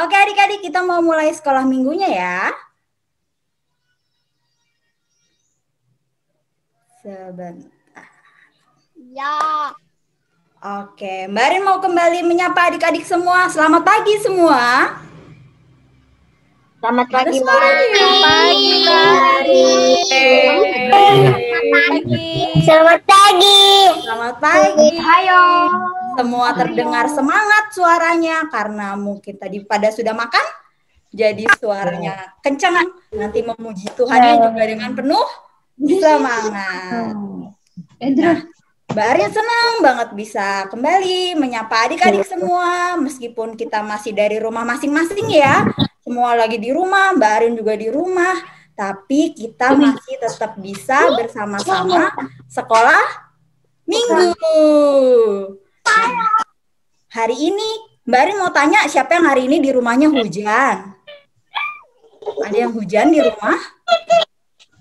Oke adik-adik, kita mau mulai sekolah minggunya ya. Sebentar. Ya. Oke, Mbak Arin mau kembali menyapa adik-adik semua. Selamat pagi semua. Selamat pagi, Mbak. Selamat pagi. Selamat pagi. Hayo. Semua terdengar semangat suaranya karena mungkin tadi pada sudah makan. Jadi suaranya kencang. Nanti memuji Tuhan juga dengan penuh semangat. Nah, Mbak Arin senang banget bisa kembali menyapa adik-adik semua. Meskipun kita masih dari rumah masing-masing ya. Semua lagi di rumah, Mbak Arin juga di rumah. Tapi kita masih tetap bisa bersama-sama sekolah minggu. Nah, hari ini Mbak Arin mau tanya siapa yang hari ini di rumahnya hujan? Ada yang hujan di rumah?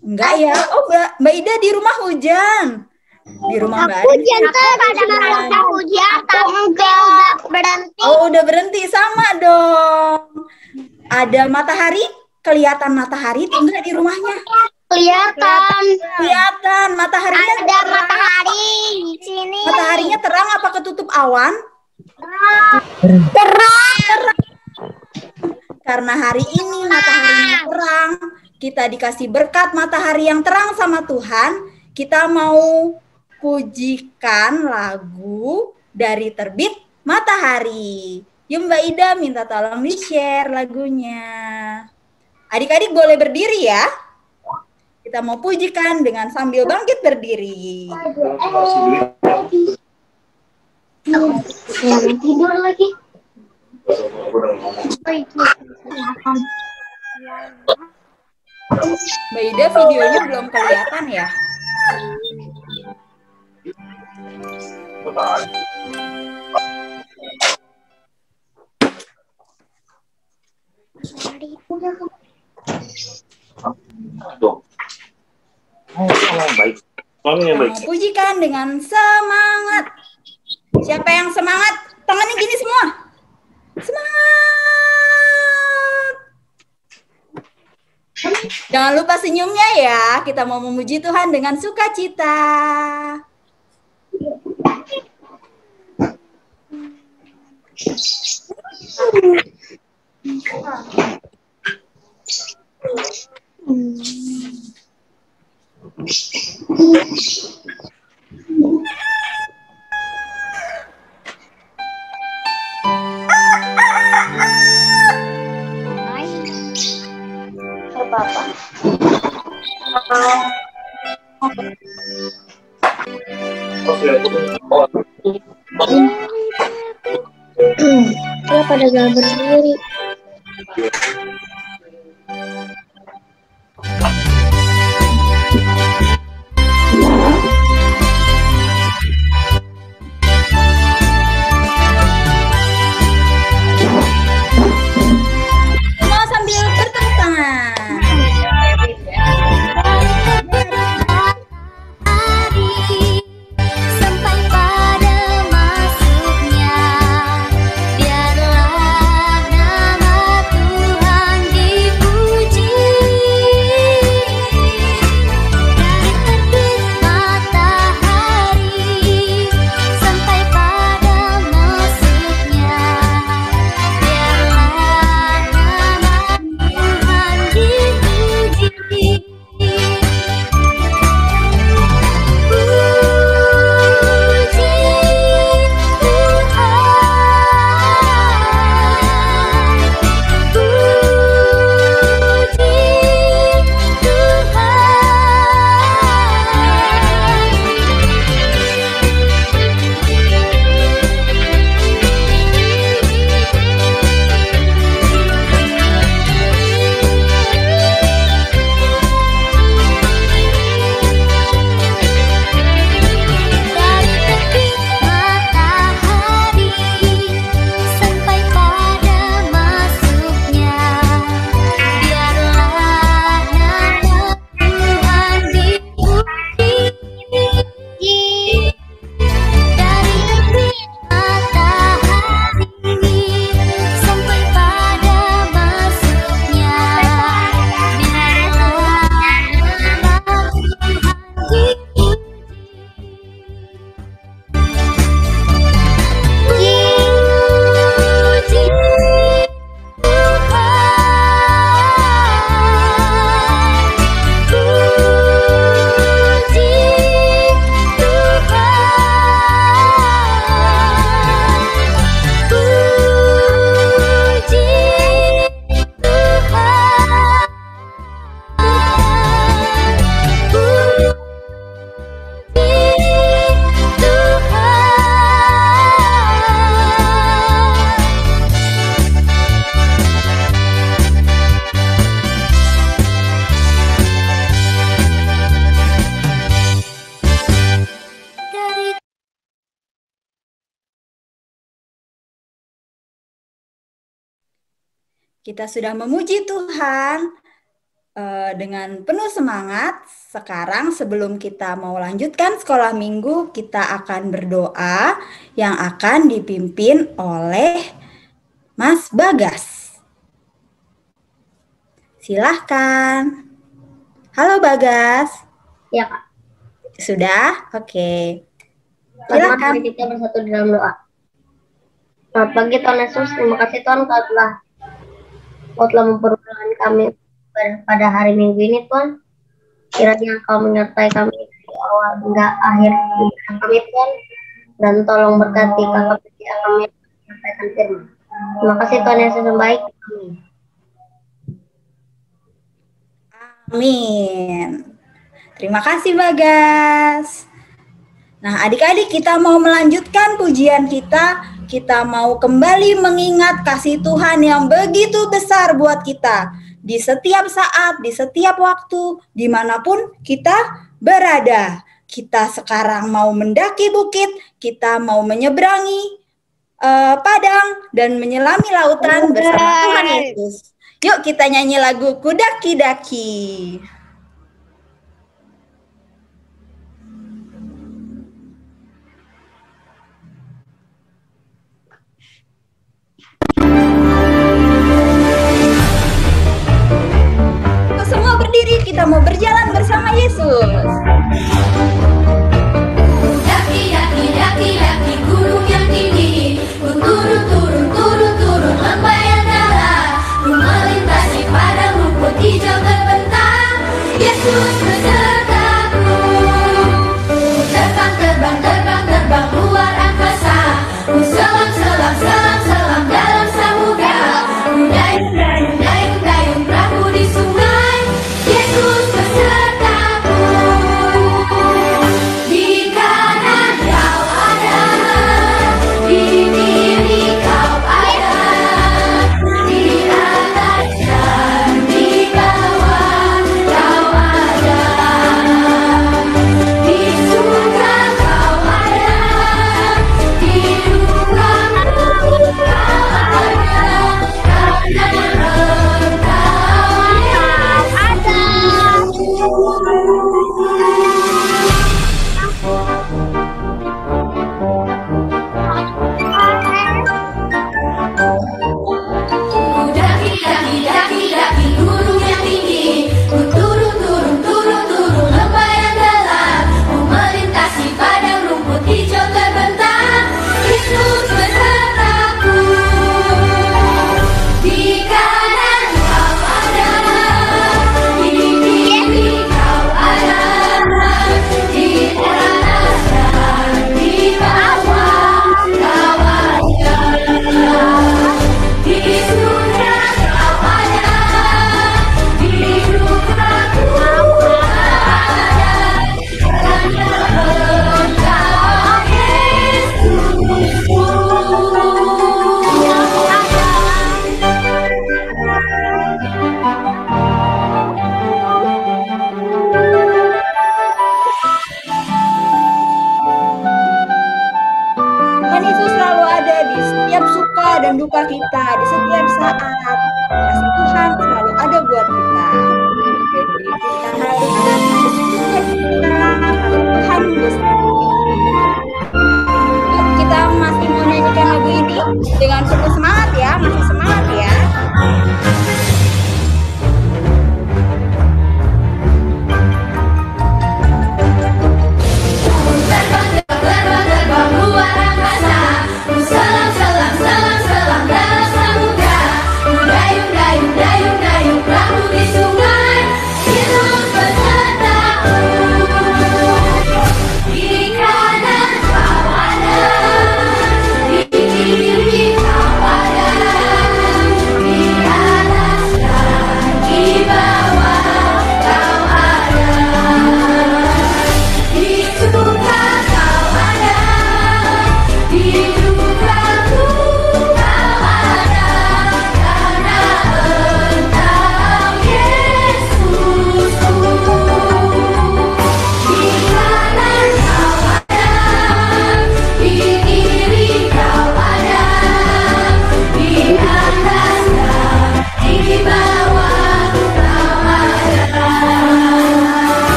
Enggak ya? Oh Mbak Ida di rumah hujan. Di rumah Mbak Arin. Hujan tuh kadang-kadang hujan tapi udah berhenti. Oh udah berhenti, sama dong. Ada matahari? Kelihatan matahari enggak di rumahnya? Kelihatan. Kelihatan mataharinya. Ada matahari di sini. Mataharinya terang apa ketutup awan? Terang. Karena hari ini mataharinya terang, kita dikasih berkat matahari yang terang sama Tuhan. Kita mau pujikan lagu dari Terbit Matahari. Yuk Mbak Ida minta tolong di-share lagunya. Adik-adik boleh berdiri ya. Kita mau pujikan dengan sambil bangkit berdiri. Tidur lagi. Mbak Ida videonya belum kelihatan ya. Baik. Baik. Pujikan dengan semangat. Siapa yang semangat? Tangannya gini semua. Semangat. Jangan lupa senyumnya ya. Kita mau memuji Tuhan dengan sukacita. Dia pada gambar sendiri. kita sudah memuji Tuhan dengan penuh semangat. Sekarang sebelum kita mau lanjutkan sekolah minggu, kita akan berdoa yang akan dipimpin oleh Mas Bagas. Silahkan. Halo Bagas. Ya, Kak. Sudah? Oke. Pertama, Silakan. mari kita bersatu dalam doa. Selamat pagi Tuhan Yesus, terima kasih Tuhan Kau telah mempermuliakan kami pada hari Minggu ini Tuhan. Kiranya Kau menyertai kami dari awal hingga akhir hidup kami Tuhan, dan tolong berkati kakak pekerjaan kami menyampaikan firman. Terima kasih Tuhan Yesus yang baik. Amin. Amin. Terima kasih Bagas. Nah, adik-adik, kita mau melanjutkan pujian kita. Kita mau kembali mengingat kasih Tuhan yang begitu besar buat kita. Di setiap saat, di setiap waktu, dimanapun kita berada. Kita sekarang mau mendaki bukit, kita mau menyeberangi padang, dan menyelami lautan bersama Tuhan Yesus. Yuk kita nyanyi lagu Kudaki-daki. Semua berdiri, kita mau berjalan bersama Yesus. Daki gunung yang tinggi, ku turun lembah yang dalam, ku melintasi padang rumput hijau terbentang.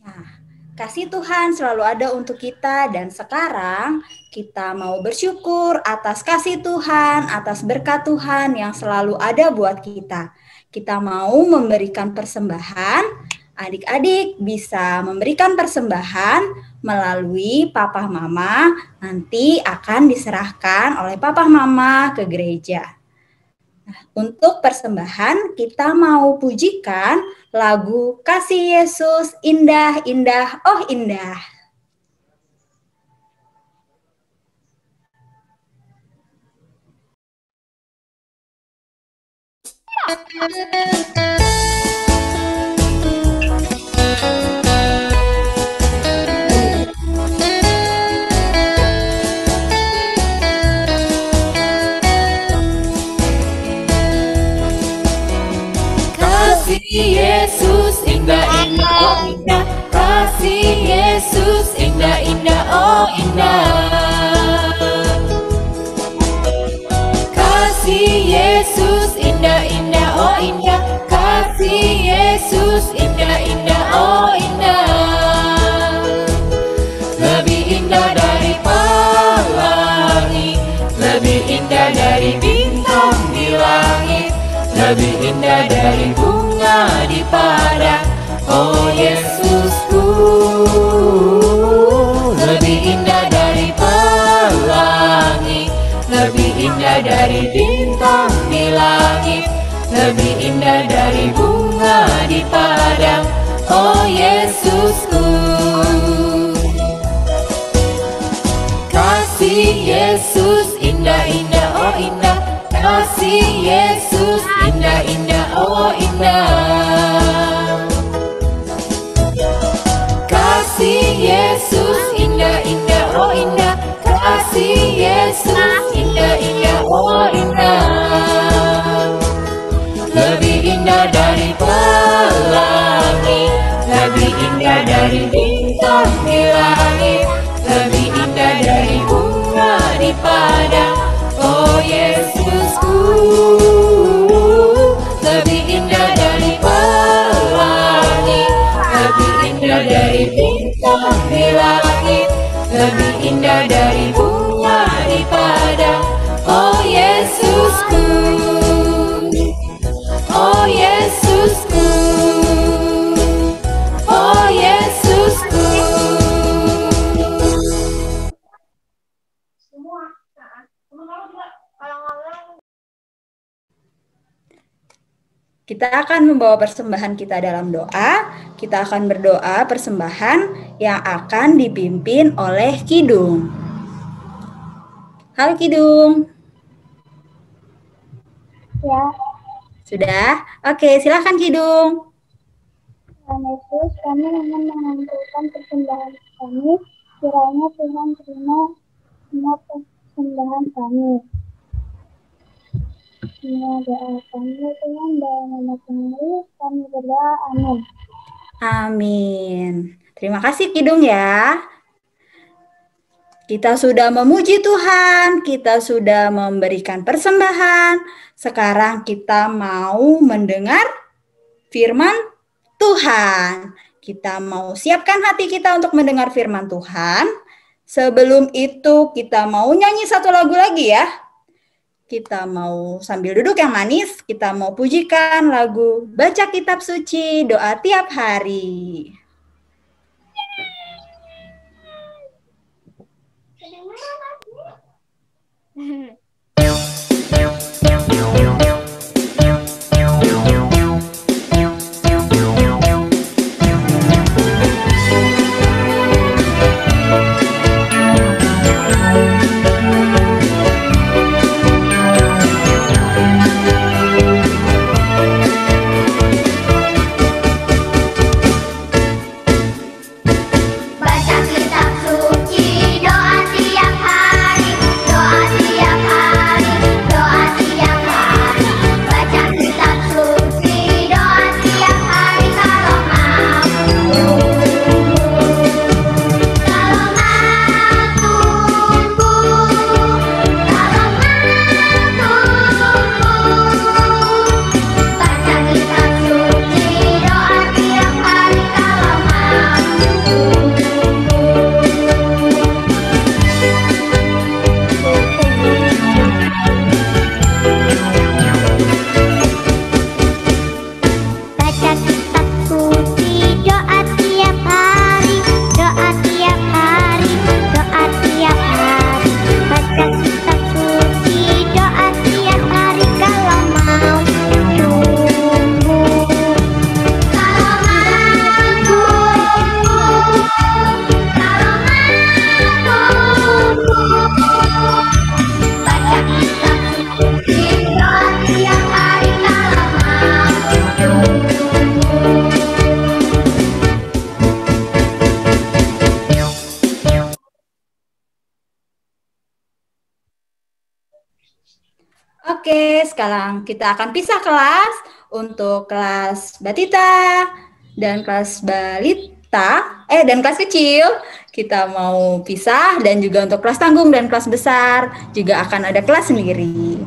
Nah, kasih Tuhan selalu ada untuk kita dan sekarang kita mau bersyukur atas kasih Tuhan, atas berkat Tuhan yang selalu ada buat kita. Kita mau memberikan persembahan. Adik-adik bisa memberikan persembahan melalui papa mama, nanti akan diserahkan oleh papa mama ke gereja. Nah, untuk persembahan kita mau pujikan lagu Kasih Yesus Indah Indah Oh Indah. Kasih Yesus indah indah oh indah, kasih Yesus indah indah oh indah, kasih Yesus indah indah oh indah, kasih Yesus indah indah oh indah, lebih indah dari pelangi, lebih indah dari bintang di langit, lebih indah dari bunga di padang, oh Yesusku. Lebih indah dari pelangi, lebih indah dari bintang di langit, lebih indah dari bunga di padang, oh Yesusku. Kasih Yesus indah indah oh indah, kasih Yesus indah indah oh indah, kasih Yesus indah indah oh indah, kasih Yesus indah indah oh indah, lebih indah dari pelangi, lebih indah dari bintang di langit, lebih indah dari bunga di padang, oh Yesusku. Lebih indah dari pelangi, lebih indah dari bintang di langit, lebih indah dari bunga di padang, oh Yesusku. Oh Yesusku, oh Yesusku. Kita akan membawa persembahan kita dalam doa. Kita akan berdoa persembahan yang akan dipimpin oleh Kidung. Halo Kidung. Ya, Sudah? Oke, silakan Kidung. Tuhan Yesus, kami ingin mengumpulkan persembahan kami. Kiranya Tuhan terima semua persembahan kami. Semua doa kami, Tuhan, dalam nama Tuhan Yesus, kami berdoa. Amin. Amin. Terima kasih Kidung ya. Kita sudah memuji Tuhan, kita sudah memberikan persembahan. Sekarang kita mau mendengar firman Tuhan. Kita mau siapkan hati kita untuk mendengar firman Tuhan. Sebelum itu kita mau nyanyi satu lagu lagi ya. Kita mau sambil duduk yang manis, kita mau pujikan lagu Baca Kitab Suci, Doa Tiap Hari. Baca kitab suci, doa tiap hari, Oke, sekarang kita akan pisah kelas untuk kelas Batita dan kelas Balita, dan kelas kecil. Kita mau pisah dan juga untuk kelas tanggung dan kelas besar juga akan ada kelas sendiri.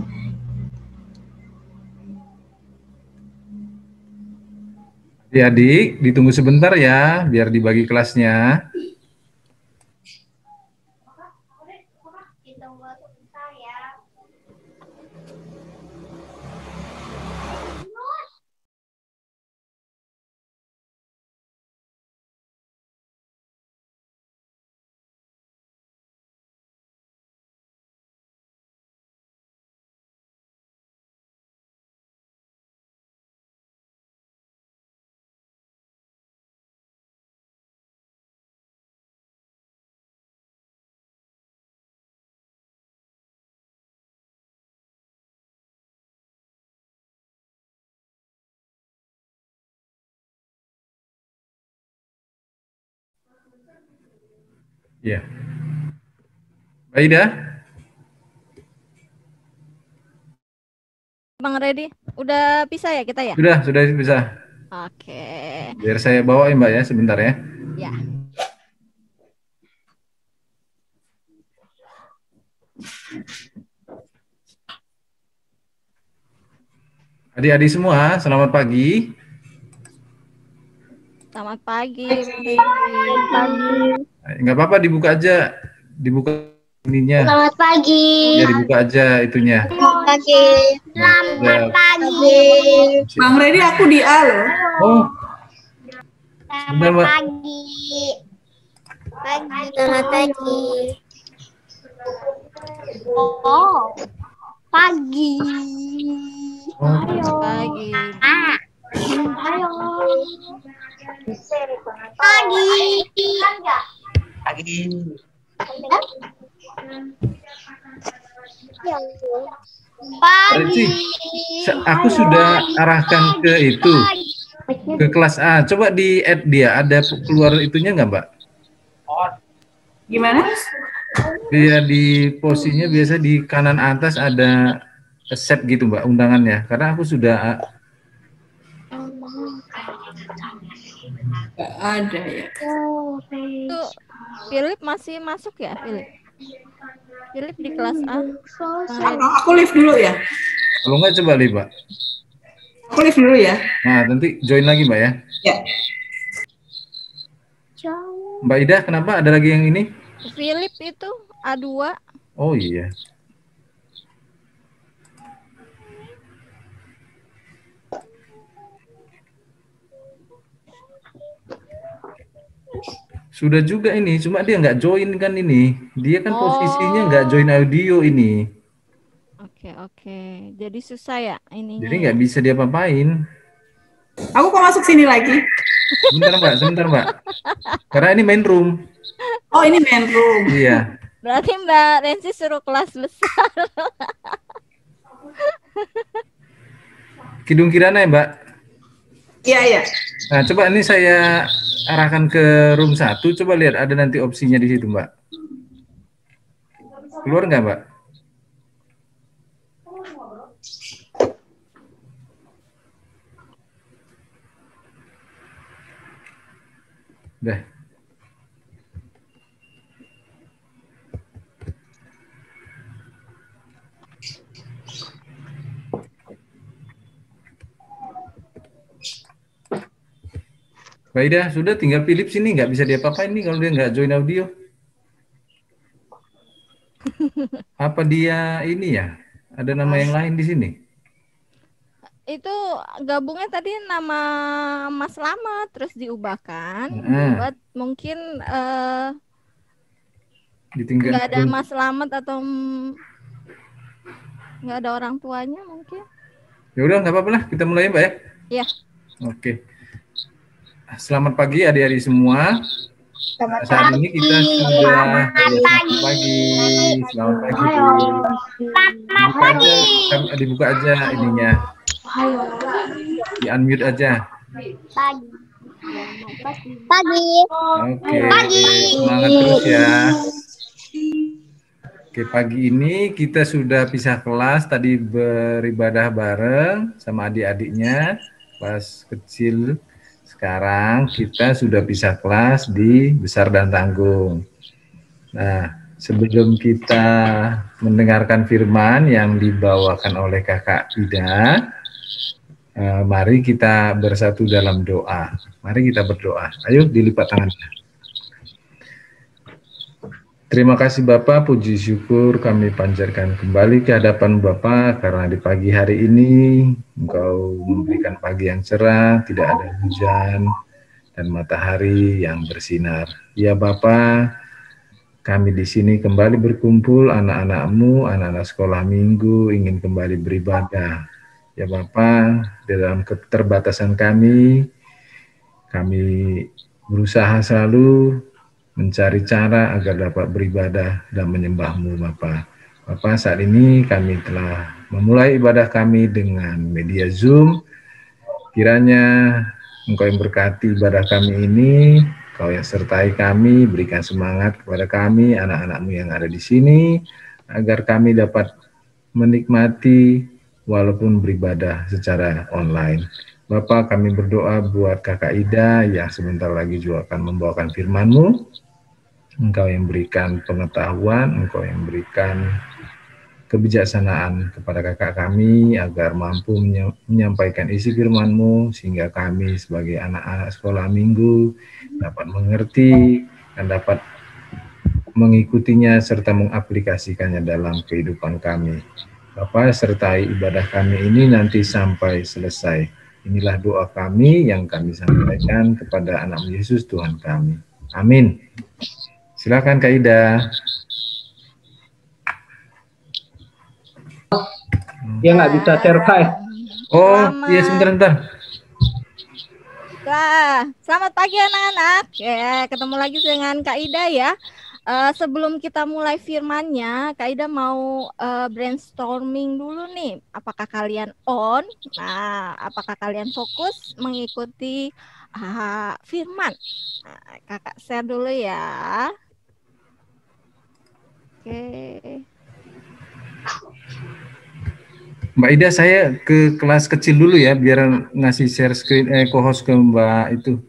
Adik, ditunggu sebentar ya, biar dibagi kelasnya. Ya. Mbak Ida? Bang Redi, udah bisa ya kita ya? Sudah bisa. Oke. Biar saya bawain Mbak ya, sebentar ya. Ya. Adik-adik semua, selamat pagi. Selamat pagi. Nggak apa-apa, dibuka aja. Dibuka ininya. Selamat pagi. Ya, dibuka aja itunya. Selamat pagi. Selamat pagi. Bang Redi, aku di A loh. Oh, Selamat pagi. Selamat pagi. Oh, pagi. Pagi. Ayo. Pagi. Reci, aku sudah arahkan ke itu, ke kelas A. Coba di add dia, ada keluar itunya nggak Mbak? Gimana? Dia di posisinya biasa di kanan atas ada accept gitu Mbak undangannya. Karena aku sudah Gak ada ya. Itu Philip masih masuk ya, Philip? Philip di kelas A. Bang Redi. Aku live dulu ya. kalau nggak coba lihat Mbak. Aku live dulu ya. Nah nanti join lagi Mbak ya. Ya. Mbak Ida kenapa ada lagi yang ini? Philip itu A2. Oh iya. Sudah juga ini, cuma dia nggak join kan ini. Dia kan posisinya nggak join audio ini. Oke. Jadi susah ya ininya. Jadi nggak bisa dia apain. Aku kok masuk sini lagi? Sebentar Mbak. Karena ini main room. Oh, ini main room. Iya. Berarti Mbak Rensi suruh kelas besar. Kidung Kirana ya Mbak. Iya. Nah coba ini saya arahkan ke room 1. Coba lihat ada nanti opsinya di situ Mbak. Keluar nggak Mbak? Udah. Mbak Ida, sudah tinggal Philip sini, nggak bisa diapa-apain nih kalau dia nggak join audio. Apa dia ini ya? Ada nama yang lain di sini? Itu gabungnya tadi nama Mas Slamet terus diubahkan buat mungkin Ditinggal. nggak ada Mas Slamet atau nggak ada orang tuanya mungkin. Ya udah nggak apa-apa lah, kita mulai Mbak ya. Iya. Oke. Selamat pagi adik-adik semua. Selamat Saat ini kita sudah Selamat pagi. Selamat pagi. Dibuka aja ininya. Di unmute aja. Pagi. Oke. Pagi. Semangat terus ya. Oke, pagi ini kita sudah pisah kelas, tadi beribadah bareng sama adik-adiknya pas kecil. Sekarang kita sudah pisah kelas di Besar dan Tanggung. Nah, sebelum kita mendengarkan firman yang dibawakan oleh Kakak Ida, mari kita bersatu dalam doa. Mari kita berdoa. Ayo dilipat tangannya. Terima kasih Bapak, puji syukur kami panjatkan kembali ke hadapan Bapak karena di pagi hari ini Engkau memberikan pagi yang cerah, tidak ada hujan dan matahari yang bersinar. Ya Bapak, kami di sini kembali berkumpul, anak-anak-Mu, anak-anak sekolah minggu ingin kembali beribadah. Ya Bapak, dalam keterbatasan kami berusaha selalu mencari cara agar dapat beribadah dan menyembah-Mu, Bapa. Bapa, saat ini kami telah memulai ibadah kami dengan media Zoom. Kiranya Engkau yang berkati ibadah kami ini, Engkau yang sertai kami, berikan semangat kepada kami, anak-anak-Mu yang ada di sini, agar kami dapat menikmati walaupun beribadah secara online. Bapak, kami berdoa buat Kakak Ida yang sebentar lagi juga akan membawakan firman-Mu. Engkau yang berikan pengetahuan, Engkau yang berikan kebijaksanaan kepada kakak kami agar mampu menyampaikan isi firman-Mu sehingga kami sebagai anak-anak sekolah minggu dapat mengerti dan dapat mengikutinya serta mengaplikasikannya dalam kehidupan kami. Bapak, sertai ibadah kami ini nanti sampai selesai. Inilah doa kami yang kami sampaikan kepada anak Yesus Tuhan kami. Amin. Silakan Kak Ida. Dia nggak bisa share file. Oh, iya sebentar. Selamat pagi anak-anak. Ketemu lagi dengan Kak Ida ya. Sebelum kita mulai firmannya, Kak Ida mau brainstorming dulu nih. Apakah kalian on? Nah, apakah kalian fokus mengikuti firman? Nah, Kakak share dulu ya. Oke. Mbak Ida, saya ke kelas kecil dulu ya, biar ngasih share screen co-host ke Mbak itu.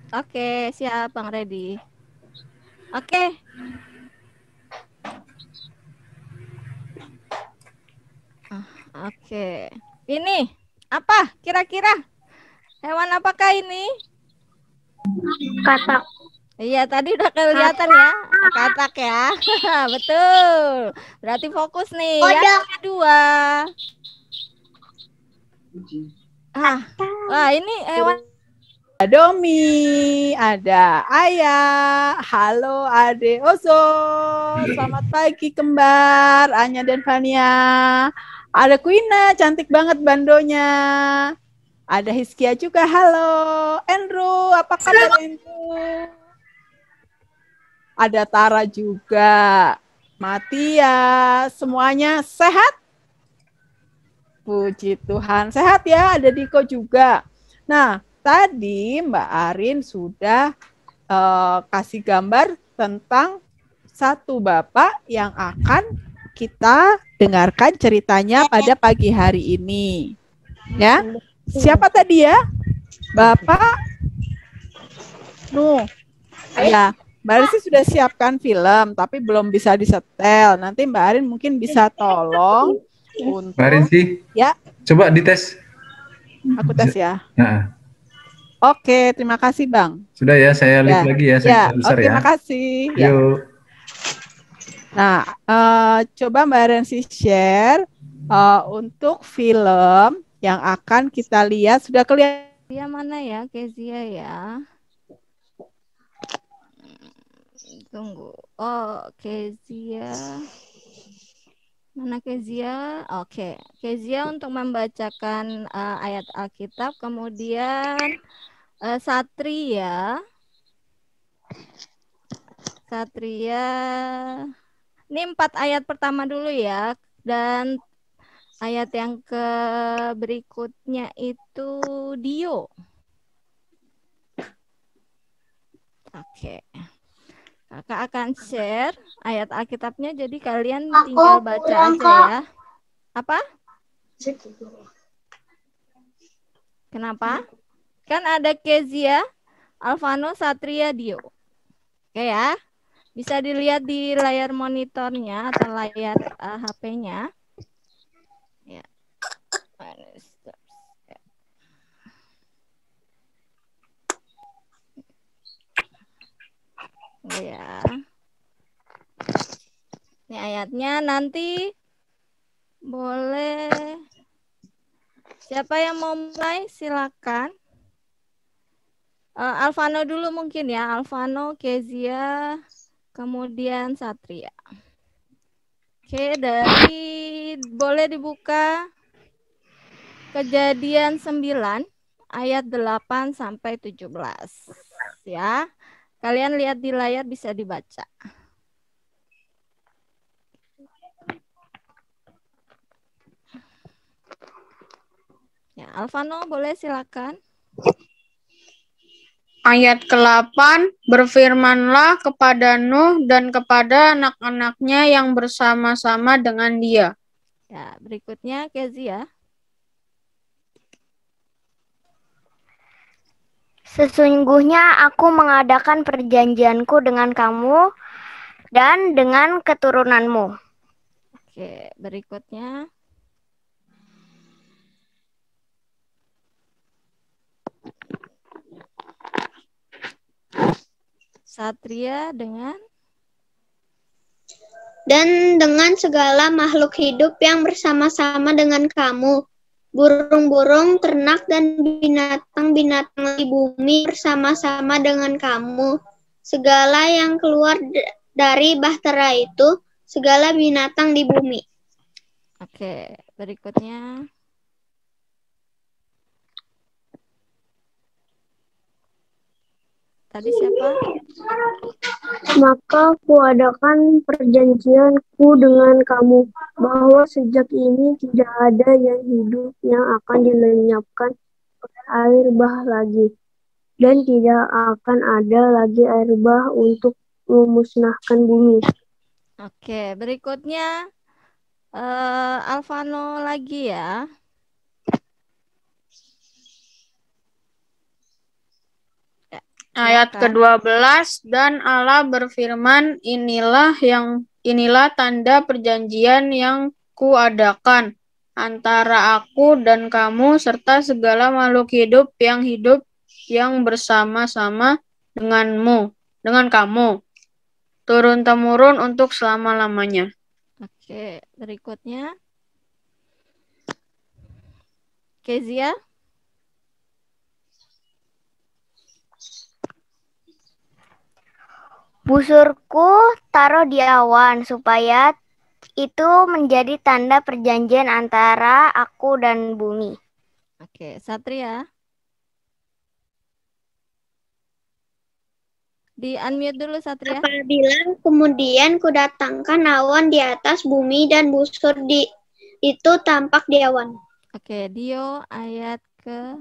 Oke, siap Bang Reddy. Oke. Oke. Ini apa kira-kira? Hewan apakah ini? Katak. Iya, tadi udah kelihatan ya. Katak ya. Betul. Berarti fokus nih. Yang kedua. Wah, ini hewan. Domi, ada Ayah, halo Ade Ozo, selamat pagi kembar, Anya dan Fania, ada Kuina, cantik banget bandonya, ada Hiskia juga, halo, Andrew, apa kabar Andrew? Ada Tara juga, Matias, semuanya sehat? Puji Tuhan, sehat ya, ada Diko juga. Nah, tadi Mbak Arin sudah kasih gambar tentang satu bapak yang akan kita dengarkan ceritanya pada pagi hari ini. Ya, siapa tadi ya? Bapak Nuh. Ya, Mbak Arin sih sudah siapkan film, tapi belum bisa disetel. Nanti Mbak Arin mungkin bisa tolong untuk. Mbak Arin sih. Ya. Coba dites. Aku tes ya. Nah. Oke, terima kasih Bang. Sudah ya, saya lihat lagi ya. Saya besar terima kasih. Ya. Yuk. Nah, coba Mbak Rensi share untuk film yang akan kita lihat. Sudah kelihatan? Kezia mana ya? Kezia ya. Tunggu. Oh, Kezia. Mana Kezia? Oke. Kezia untuk membacakan ayat Alkitab. Kemudian Satria. Ini 4 ayat pertama dulu ya. Dan ayat yang berikutnya itu Dio. Oke. Kakak akan share ayat Alkitabnya, jadi kalian Aku tinggal baca kurang, aja Kak. ya. Apa? Kenapa? Kan ada Kezia, Alvano, Satria, Dio. Oke ya. Bisa dilihat di layar monitornya atau layar HP-nya. Ya. Ya. Ini ayatnya nanti boleh. Siapa yang mau mulai? Silakan. Alvano dulu mungkin ya. Alvano, Kezia, kemudian Satria. Oke, boleh dibuka Kejadian 9 ayat 8 sampai 17 ya. Kalian lihat di layar bisa dibaca. Ya, Alvano boleh silakan. Ayat ke-8, berfirmanlah kepada Nuh dan kepada anak-anaknya yang bersama-sama dengan dia. Ya, berikutnya Kezia. Sesungguhnya aku mengadakan perjanjianku dengan kamu dan dengan keturunanmu. Oke, berikutnya. Satria dengan Dan dengan segala makhluk hidup yang bersama-sama dengan kamu, burung-burung, ternak, dan binatang-binatang di bumi bersama-sama dengan kamu, segala yang keluar dari bahtera itu, segala binatang di bumi. Oke, berikutnya. Tadi siapa? Maka kuadakan perjanjianku dengan kamu, bahwa sejak ini tidak ada yang hidup yang akan dilenyapkan oleh air bah lagi, dan tidak akan ada lagi air bah untuk memusnahkan bumi. Oke, berikutnya Alvano lagi ya. Ayat ke-12, dan Allah berfirman, inilah tanda perjanjian yang kuadakan antara aku dan kamu serta segala makhluk hidup yang bersama-sama dengan kamu, turun-temurun untuk selama-lamanya. Oke, berikutnya Kezia. Busurku taruh di awan supaya itu menjadi tanda perjanjian antara aku dan bumi. Oke, Satria. Di unmute dulu Satria. Apabila kemudian kudatangkan awan di atas bumi dan busur itu tampak di awan. Oke, Dio ayat ke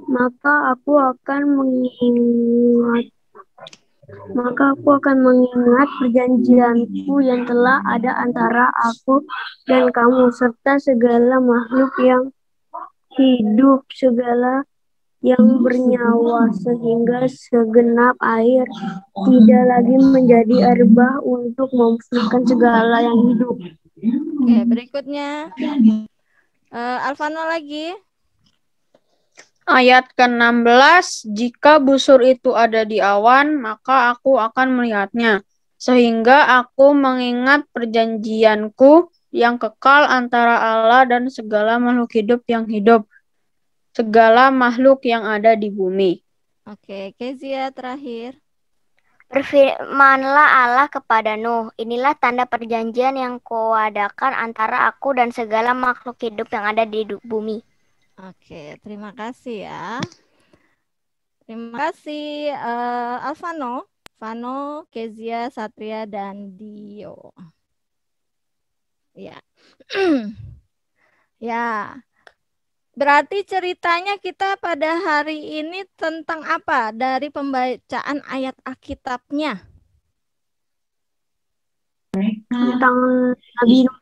Maka aku akan mengingat perjanjianku yang telah ada antara aku dan kamu serta segala makhluk yang hidup, segala yang bernyawa, sehingga segenap air tidak lagi menjadi air bah untuk memusnahkan segala yang hidup. Oke, berikutnya Alvano lagi. Ayat ke-16, jika busur itu ada di awan, maka aku akan melihatnya, sehingga aku mengingat perjanjianku yang kekal antara Allah dan segala makhluk hidup, segala makhluk yang ada di bumi. Oke, Kezia terakhir. Berfirmanlah Allah kepada Nuh, inilah tanda perjanjian yang kuadakan antara aku dan segala makhluk hidup yang ada di bumi. Oke, terima kasih ya. Terima kasih Alvano, Vano, Kezia, Satria, dan Dio. Ya. Ya. Berarti ceritanya kita pada hari ini tentang apa dari pembacaan ayat Alkitabnya? Tentang Nabi Nuh.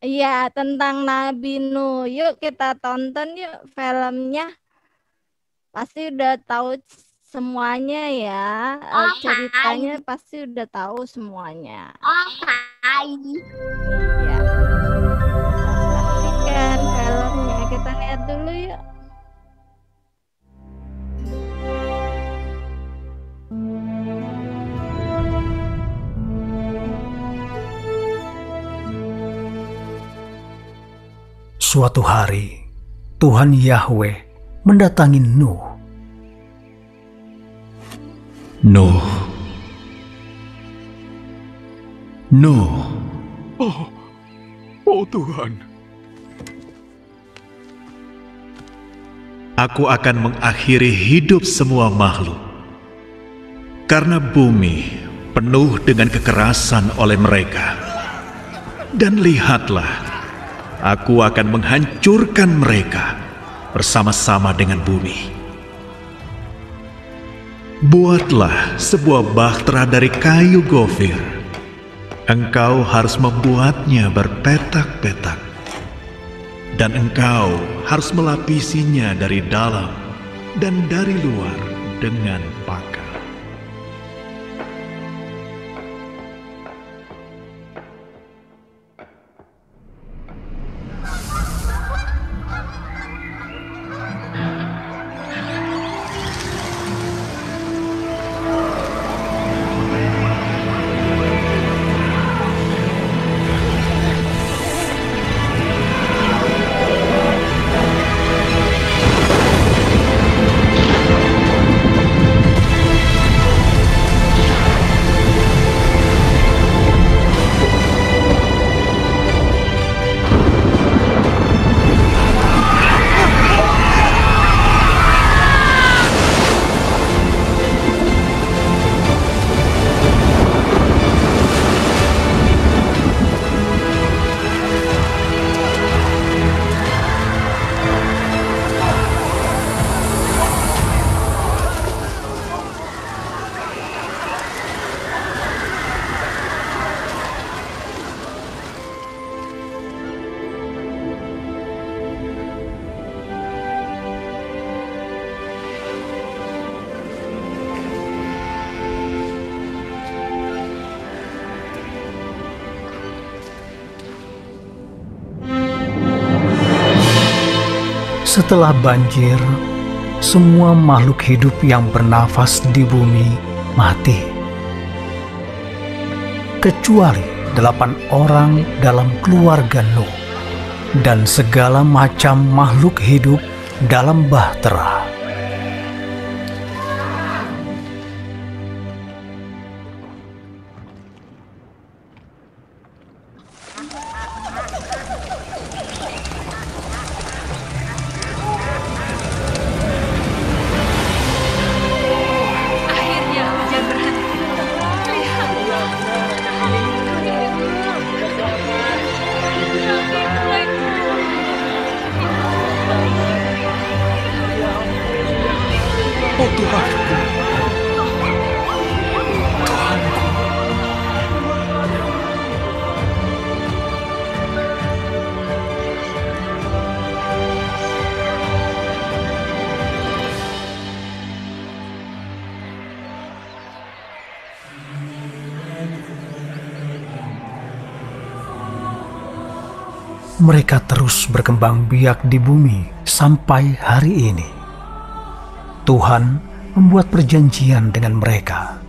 Iya, tentang Nabi Nuh. Yuk kita tonton yuk filmnya. Pasti udah tahu semuanya ya. Ceritanya pasti udah tahu semuanya. Iya. Saksikan filmnya. Kita lihat dulu yuk. Suatu hari, Tuhan Yahweh mendatangi Nuh. Nuh. Oh Tuhan. Aku akan mengakhiri hidup semua makhluk. Karena bumi penuh dengan kekerasan oleh mereka. Dan lihatlah, aku akan menghancurkan mereka bersama-sama dengan bumi. Buatlah sebuah bahtera dari kayu gofir. Engkau harus membuatnya berpetak-petak. Dan engkau harus melapisinya dari dalam dan dari luar dengan pakai. Setelah banjir, semua makhluk hidup yang bernafas di bumi mati. Kecuali 8 orang dalam keluarga Nuh dan segala macam makhluk hidup dalam bahtera. Oh Tuhan. Mereka terus berkembang biak di bumi sampai hari ini. Tuhan membuat perjanjian dengan mereka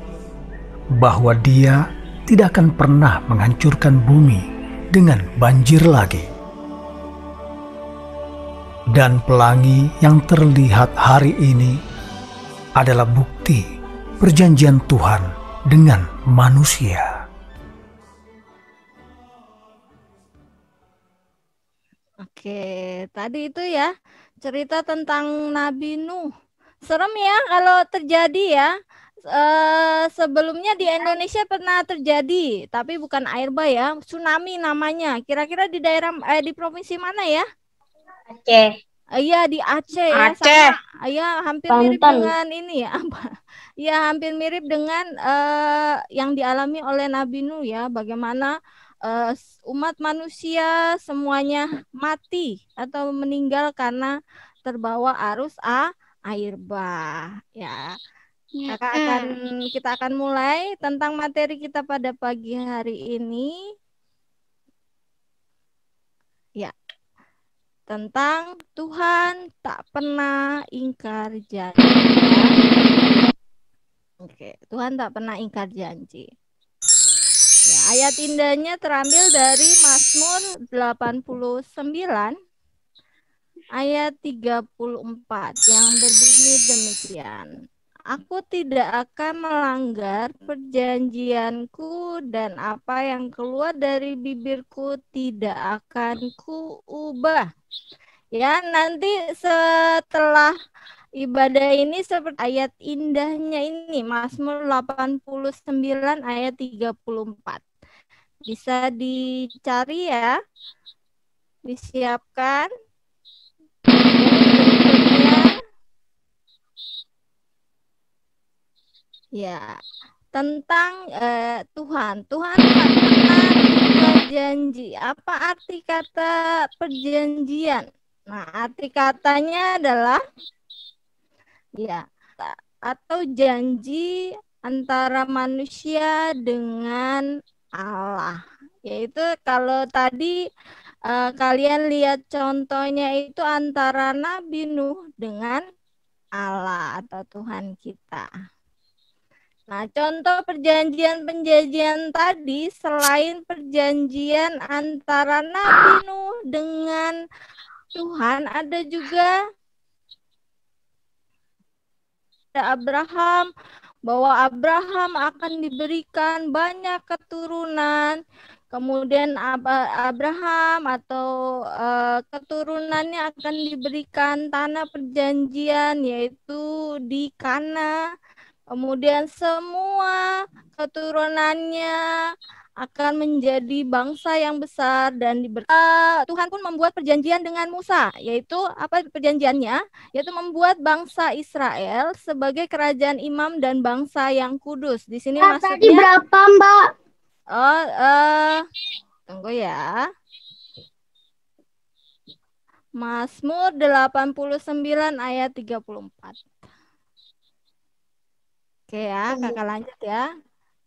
bahwa Dia tidak akan pernah menghancurkan bumi dengan banjir lagi. Dan pelangi yang terlihat hari ini adalah bukti perjanjian Tuhan dengan manusia. Oke, tadi itu ya cerita tentang Nabi Nuh. Serem ya kalau terjadi ya. Sebelumnya di Indonesia pernah terjadi, tapi bukan air bah ya, tsunami namanya. Kira-kira di daerah di provinsi mana ya? Aceh. Iya di Aceh ya, Aceh. sama ya hampir mirip Banten. dengan ini ya apa? Ya hampir mirip dengan yang dialami oleh Nabi Nuh ya, bagaimana umat manusia semuanya mati atau meninggal karena terbawa arus air bah ya. Kita akan mulai tentang materi kita pada pagi hari ini. Ya. Tentang Tuhan tak pernah ingkar janji. Oke, Tuhan tak pernah ingkar janji. Ya, ayat indahnya terambil dari Mazmur 89 ayat 34 yang berbunyi demikian. Aku tidak akan melanggar perjanjianku dan apa yang keluar dari bibirku tidak akan kuubah. Ya, nanti setelah ibadah ini seperti ayat indahnya ini, Mazmur 89 ayat 34. Bisa dicari ya, disiapkan. Ya, tentang Tuhan tak pernah berjanji. Apa arti kata perjanjian? Nah, arti katanya adalah ya atau janji antara manusia dengan Allah. Yaitu kalau tadi kalian lihat contohnya itu antara Nabi Nuh dengan Allah atau Tuhan kita. Nah, contoh perjanjian tadi selain perjanjian antara Nabi Nuh dengan Tuhan, ada juga Abraham, bahwa Abraham akan diberikan banyak keturunan. Kemudian Abraham atau keturunannya akan diberikan tanah perjanjian yaitu di Kana. Kemudian semua keturunannya akan menjadi bangsa yang besar dan Tuhan pun membuat perjanjian dengan Musa, yaitu apa perjanjiannya? Yaitu membuat bangsa Israel sebagai kerajaan imam dan bangsa yang kudus. Di sini maksudnya tadi berapa, Mbak? Tunggu ya. Mazmur 89 ayat 34. Oke ya, kakak lanjut ya.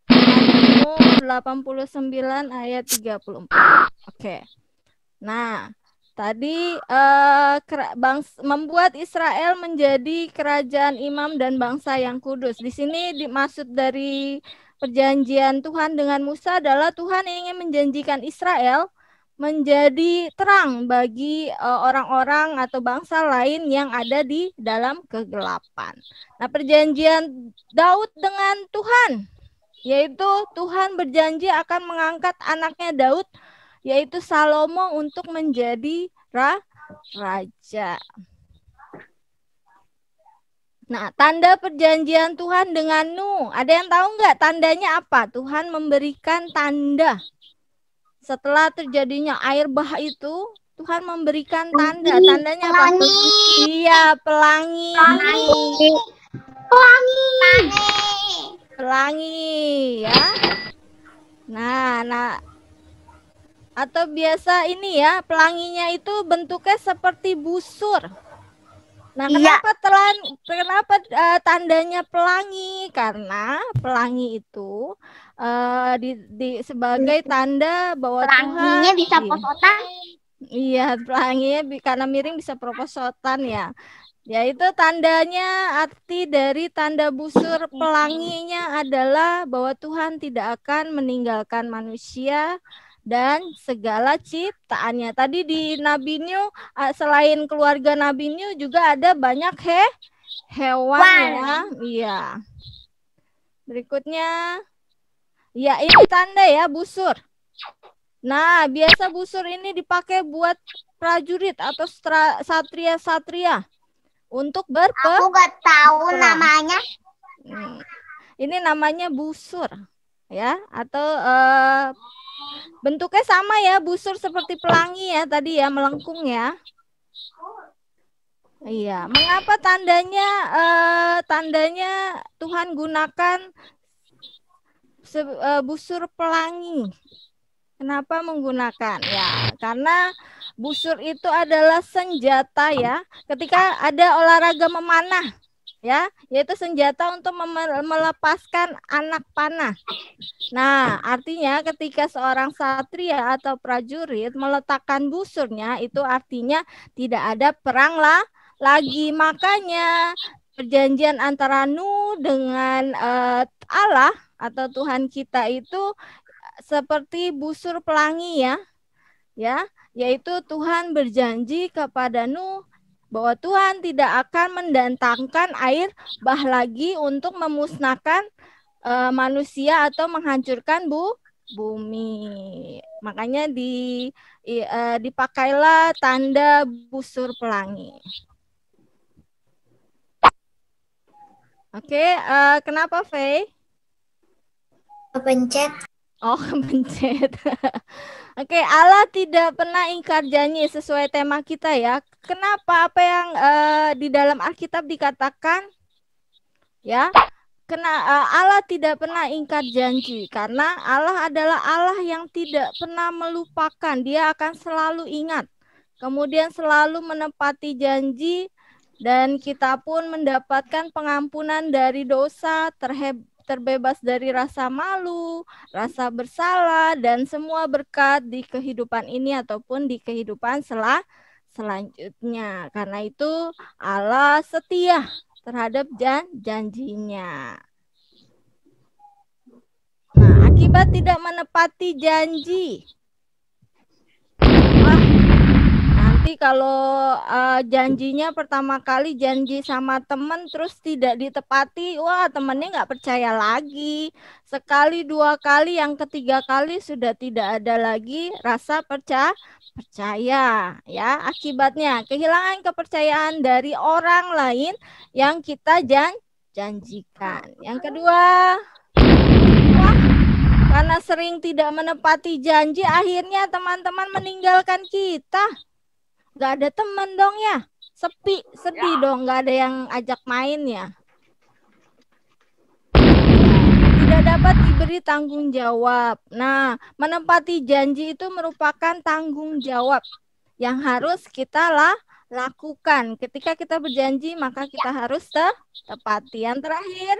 Mazmur 89 ayat 34. Oke. Nah, tadi membuat Israel menjadi kerajaan imam dan bangsa yang kudus. Di sini dimaksud dari perjanjian Tuhan dengan Musa adalah Tuhan ingin menjanjikan Israel menjadi terang bagi orang-orang atau bangsa lain yang ada di dalam kegelapan. Nah, perjanjian Daud dengan Tuhan, yaitu Tuhan berjanji akan mengangkat anaknya Daud, yaitu Salomo untuk menjadi raja. Nah, tanda perjanjian Tuhan dengan Nuh, ada yang tahu nggak tandanya apa? Tuhan memberikan tanda. Setelah terjadinya air bah itu, Tuhan memberikan tanda. Tandanya apa? Iya, pelangi. Pelangi, ya. Nah, atau biasa ini ya, pelanginya itu bentuknya seperti busur. Nah, kenapa tandanya pelangi? Karena pelangi itu sebagai tanda bahwa pelanginya Tuhan bisa prosotan. Iya, pelanginya karena miring bisa prosotan ya. Yaitu tandanya, arti dari tanda busur pelanginya adalah bahwa Tuhan tidak akan meninggalkan manusia dan segala ciptaannya. Tadi di Nabi Nuh, selain keluarga Nabi Nuh juga ada banyak hewan ya. Iya. Berikutnya, ya ini tanda ya busur. Nah, biasa busur ini dipakai buat prajurit atau satria-satria untuk Aku gak tahu namanya. Ini namanya busur ya, atau bentuknya sama ya, busur seperti pelangi ya tadi ya, melengkung ya. Iya, mengapa tandanya Tuhan gunakan busur pelangi? Kenapa menggunakan? Ya, karena busur itu adalah senjata ya. Ketika ada olahraga memanah, ya, yaitu senjata untuk melepaskan anak panah. Nah, artinya ketika seorang satria atau prajurit meletakkan busurnya, itu artinya tidak ada perang lagi. Makanya perjanjian antara Nuh dengan Allah atau Tuhan kita itu seperti busur pelangi ya, yaitu Tuhan berjanji kepada Nuh bahwa Tuhan tidak akan mendatangkan air bah lagi untuk memusnahkan manusia atau menghancurkan bumi. Makanya dipakailah tanda busur pelangi. Oke, kenapa Faye? Kepencet. Oh, kepencet. Oke, Allah tidak pernah ingkar janji sesuai tema kita ya. Kenapa? Apa yang di dalam Alkitab dikatakan? Ya, Allah tidak pernah ingkar janji karena Allah adalah Allah yang tidak pernah melupakan. Dia akan selalu ingat. Kemudian selalu menepati janji dan kita pun mendapatkan pengampunan dari dosa, terbebas dari rasa malu, rasa bersalah, dan semua berkat di kehidupan ini ataupun di kehidupan selanjutnya. Karena itu Allah setia terhadap janjinya. Nah, akibat tidak menepati janji. Nanti kalau janjinya pertama kali janji sama teman terus tidak ditepati, wah temannya nggak percaya lagi. Sekali, dua kali, yang ketiga kali sudah tidak ada lagi rasa percaya ya. Akibatnya kehilangan kepercayaan dari orang lain yang kita janjikan. Yang kedua, karena sering tidak menepati janji, akhirnya teman-teman meninggalkan kita. Gak ada teman dong ya, sepi, sedih dong, gak ada yang ajak main ya. Tidak dapat diberi tanggung jawab. Nah, menepati janji itu merupakan tanggung jawab yang harus kita lakukan. Ketika kita berjanji, maka kita harus tepati. Yang terakhir,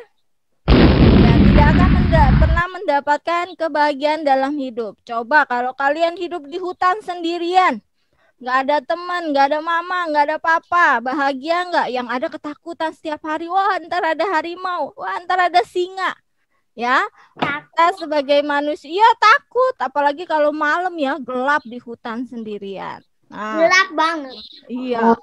tidak akan pernah mendapatkan kebahagiaan dalam hidup. Coba kalau kalian hidup di hutan sendirian, nggak ada teman, nggak ada mama, nggak ada papa, bahagia nggak? Yang ada ketakutan setiap hari. Wah, ntar ada harimau, wah ntar ada singa. Ya, kita sebagai manusia takut, apalagi kalau malam ya, gelap di hutan sendirian. Nah, gelap banget. Iya.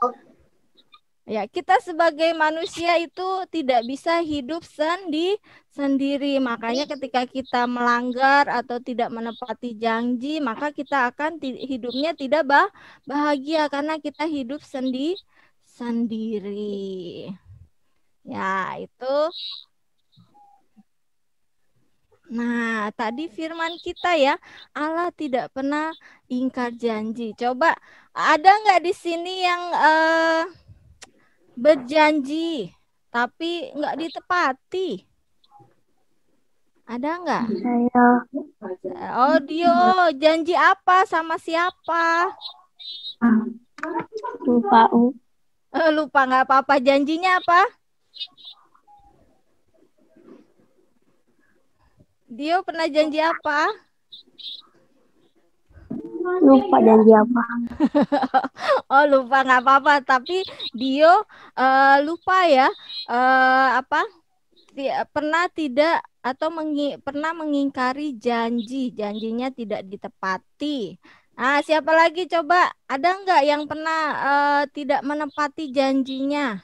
Ya, kita sebagai manusia itu tidak bisa hidup sendiri. Makanya ketika kita melanggar atau tidak menepati janji, maka kita akan hidupnya tidak bahagia karena kita hidup sendiri. Ya, itu. Nah, tadi firman kita ya, Allah tidak pernah ingkar janji. Coba, ada nggak di sini yang berjanji tapi nggak ditepati? Ada nggak? Saya. Oh, Dio, janji apa sama siapa? Lupa. Lupa, nggak apa-apa. Janjinya apa? Dio pernah janji apa? Lupa janji apa. Oh, lupa, nggak apa-apa. Tapi Dio lupa ya. Pernah tidak atau pernah mengingkari janjinya tidak ditepati. Nah, siapa lagi coba? Ada nggak yang pernah tidak menepati janjinya?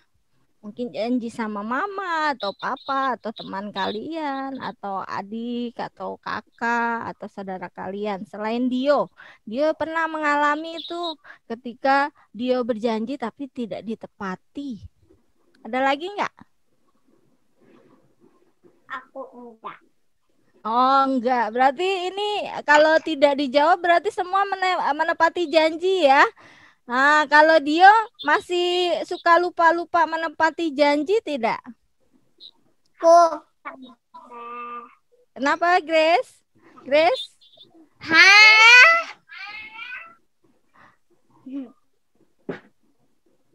Mungkin janji sama mama atau papa atau teman kalian atau adik atau kakak atau saudara kalian. Selain Dio pernah mengalami itu ketika Dio berjanji tapi tidak ditepati. Ada lagi nggak? Aku enggak. Oh, enggak. Berarti ini kalau tidak dijawab berarti semua menepati janji ya. Nah, kalau Dio masih suka lupa-lupa menepati janji tidak? Kenapa, Grace? Grace?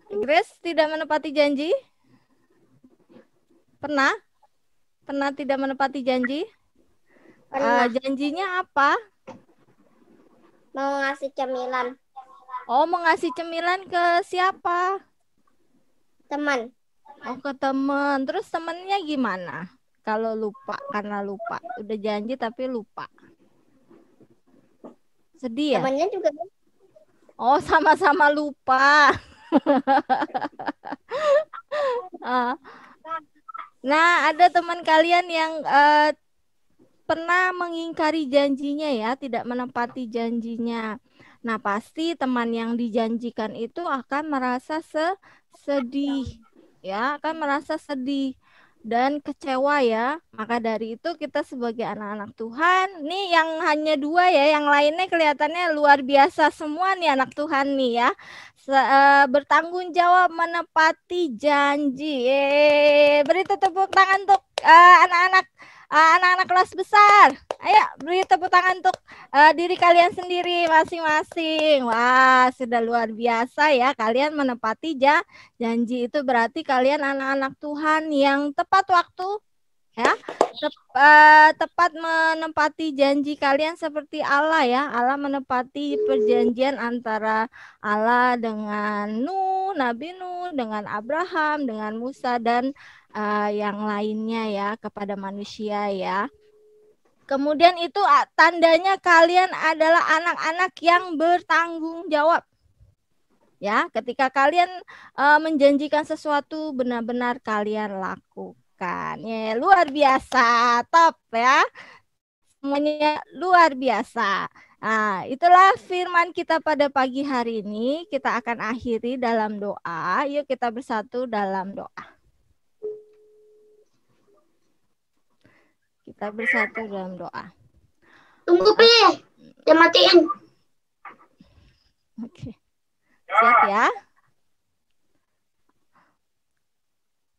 Grace tidak menepati janji? Pernah? Pernah tidak menepati janji? Janjinya apa? Mau ngasih cemilan. Oh, mau ngasih cemilan ke siapa? Teman. Oh, ke teman. Terus temennya gimana? Kalau lupa, karena lupa. Udah janji tapi lupa. Sedih ya? Temannya juga. Oh, sama-sama lupa. Nah, ada teman kalian yang pernah mengingkari janjinya ya, tidak menepati janjinya. Nah, pasti teman yang dijanjikan itu akan merasa sedih, ya, akan merasa sedih dan kecewa ya. Maka dari itu kita sebagai anak-anak Tuhan, nih yang hanya 2 ya, yang lainnya kelihatannya luar biasa semua nih anak Tuhan nih ya. Bertanggung jawab menepati janji. Beri tepuk tangan untuk anak-anak kelas besar. Ayo beri tepuk tangan untuk diri kalian sendiri masing-masing. Wah, sudah luar biasa ya kalian menepati janji. Itu berarti kalian anak-anak Tuhan yang tepat waktu ya. Tepat menepati janji kalian seperti Allah ya. Allah menepati perjanjian antara Allah dengan Nabi Nuh, dengan Abraham, dengan Musa dan yang lainnya ya kepada manusia ya. Kemudian itu tandanya kalian adalah anak-anak yang bertanggung jawab. Ya, ketika kalian menjanjikan sesuatu benar-benar kalian lakukan. Ya, luar biasa, top ya. Semuanya luar biasa. Nah, itulah firman kita pada pagi hari ini. Kita akan akhiri dalam doa. Yuk kita bersatu dalam doa. Kita bersatu dalam doa. Tunggu, Pi. Jangan matiin. Oke. Siap ya.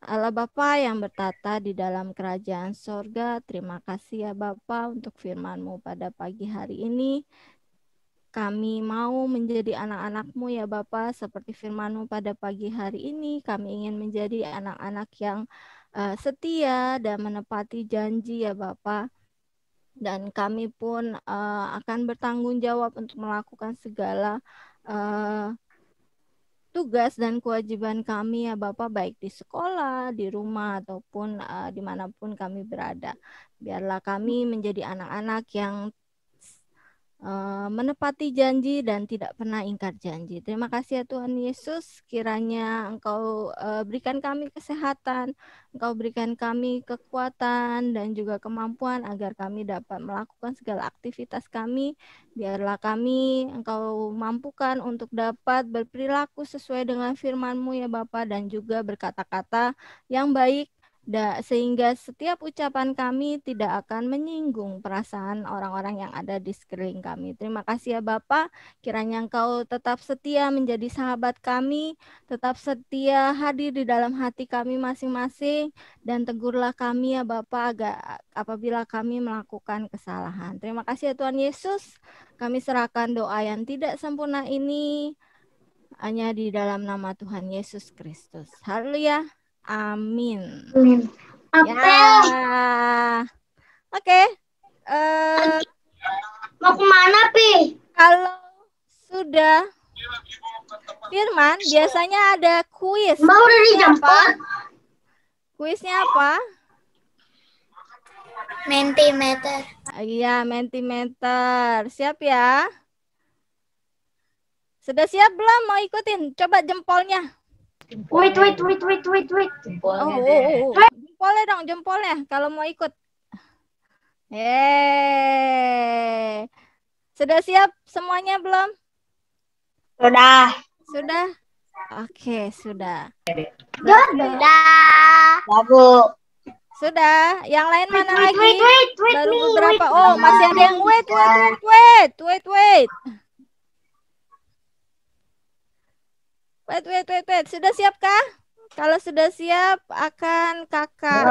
Allah Bapa yang bertata di dalam kerajaan sorga, terima kasih ya Bapa untuk firman-Mu pada pagi hari ini. Kami mau menjadi anak-anak-Mu ya Bapa, seperti firman-Mu pada pagi hari ini. Kami ingin menjadi anak-anak yang setia dan menepati janji ya Bapa. Dan kami pun akan bertanggung jawab untuk melakukan segala tugas dan kewajiban kami ya Bapak, baik di sekolah, di rumah, ataupun dimanapun kami berada. Biarlah kami menjadi anak-anak yang menepati janji dan tidak pernah ingkar janji. Terima kasih ya Tuhan Yesus, kiranya Engkau berikan kami kesehatan, Engkau berikan kami kekuatan dan juga kemampuan agar kami dapat melakukan segala aktivitas kami. Biarlah kami Engkau mampukan untuk dapat berperilaku sesuai dengan firman-Mu ya Bapa, dan juga berkata-kata yang baik, sehingga setiap ucapan kami tidak akan menyinggung perasaan orang-orang yang ada di sekeliling kami. Terima kasih ya Bapak, kiranya Engkau tetap setia menjadi sahabat kami, tetap setia hadir di dalam hati kami masing-masing, dan tegurlah kami ya Bapak apabila kami melakukan kesalahan. Terima kasih ya Tuhan Yesus, kami serahkan doa yang tidak sempurna ini hanya di dalam nama Tuhan Yesus Kristus. Haleluya. Amin. Apa? Ya. Oke. Mau kemana, Pi? Kalau sudah firman, biasanya ada kuis. Mau udah dijemput? Kuisnya apa? Mentimeter. Iya, Mentimeter. Siap ya? Sudah siap belum? Mau ikutin? Coba jempolnya. Wait. Jempolnya dong, jempolnya kalau mau ikut. Sudah siap semuanya belum? Sudah. Sudah? Oke, sudah. Bagus. Sudah. Yang lain mana lagi? Wait. Baru beberapa. Oh, masih ada yang wait. Wait. Sudah siapkah? Kalau sudah siap, akan kakak.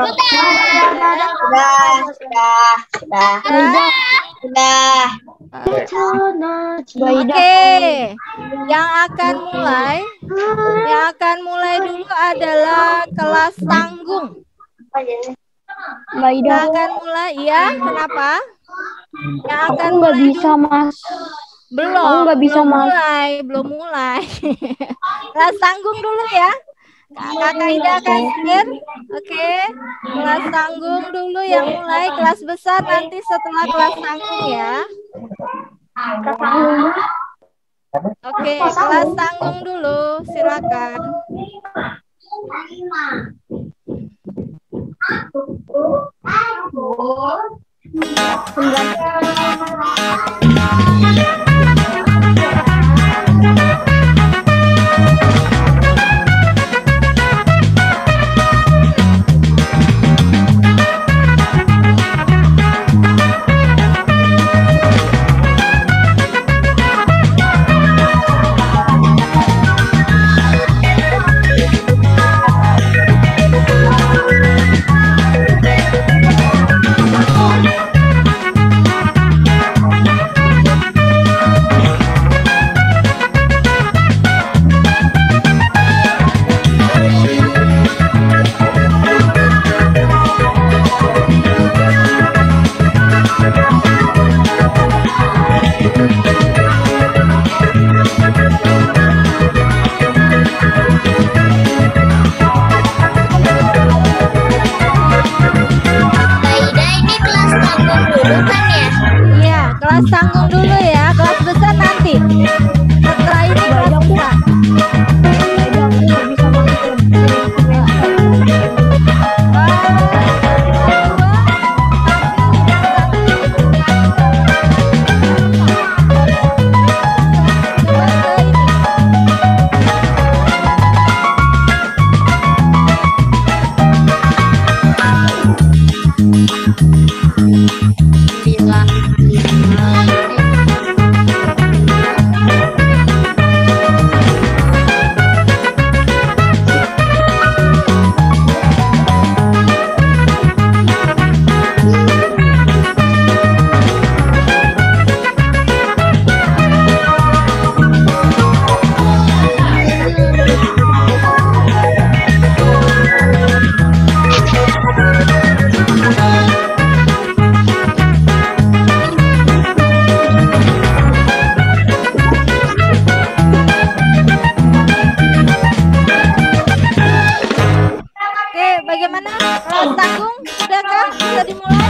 Sudah. Oke. Yang akan mulai dulu adalah kelas tanggung. Yang akan mulai, iya. Kenapa? Yang akan Aku nggak bisa, Mas. Belum bisa, Mas. belum mulai. Kelas tanggung dulu ya. Kakak Ida akan share. Oke. Kelas tanggung dulu yang mulai, kelas besar nanti setelah kelas tanggung ya. Oke, kelas tanggung dulu, silakan. Kelas tanggung dulu ya, kelas besar nanti. Setelah ini kelas besar. Bagaimana? Kelas tanggung sudahkah? Bisa dimulai?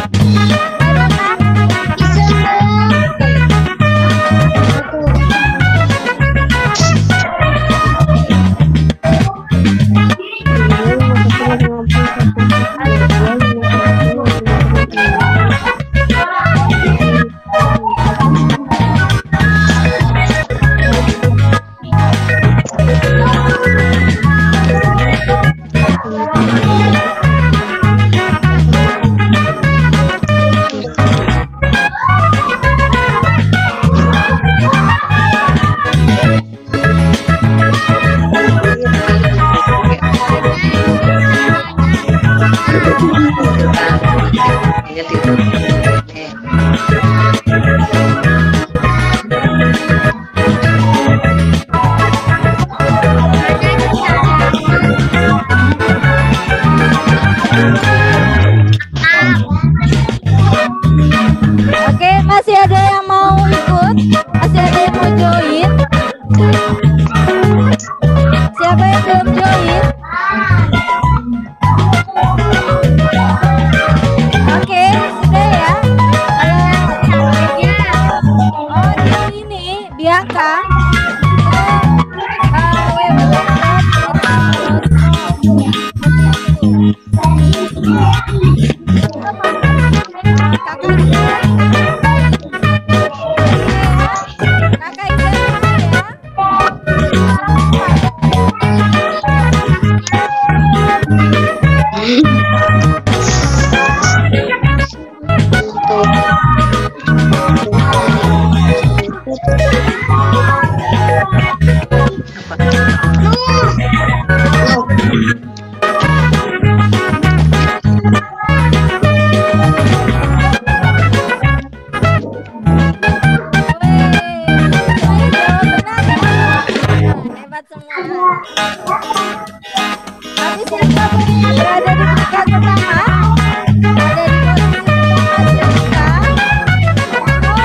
Oke, masih ada yang mau ikut? Masih ada yang mau join? Siapa yang belum join? Oke, sudah ya. Oh, di sini Bianca. Tapi siapapun yang berada di peringkat pertama, ada di posisi pertama siapa? Oh,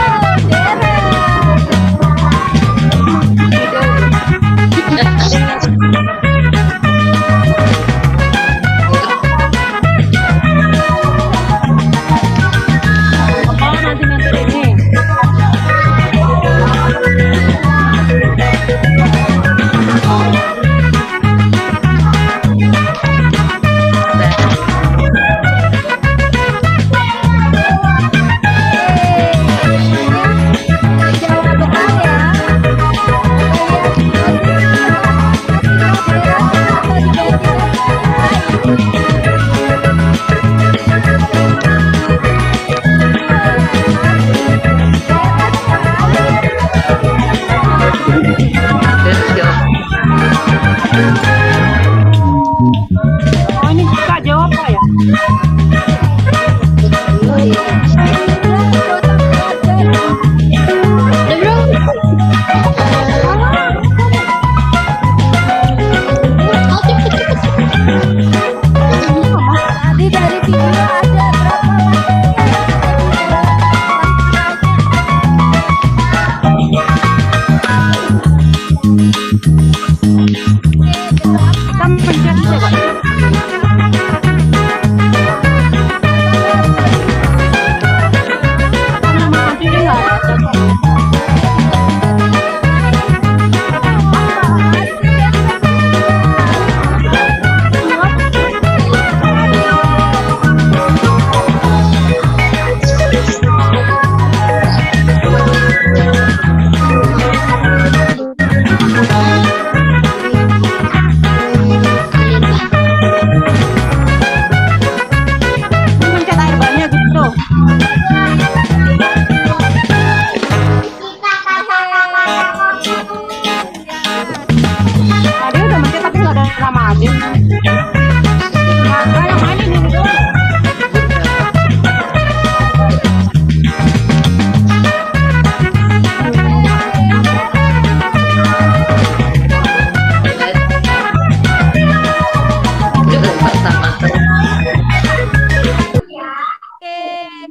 Deren.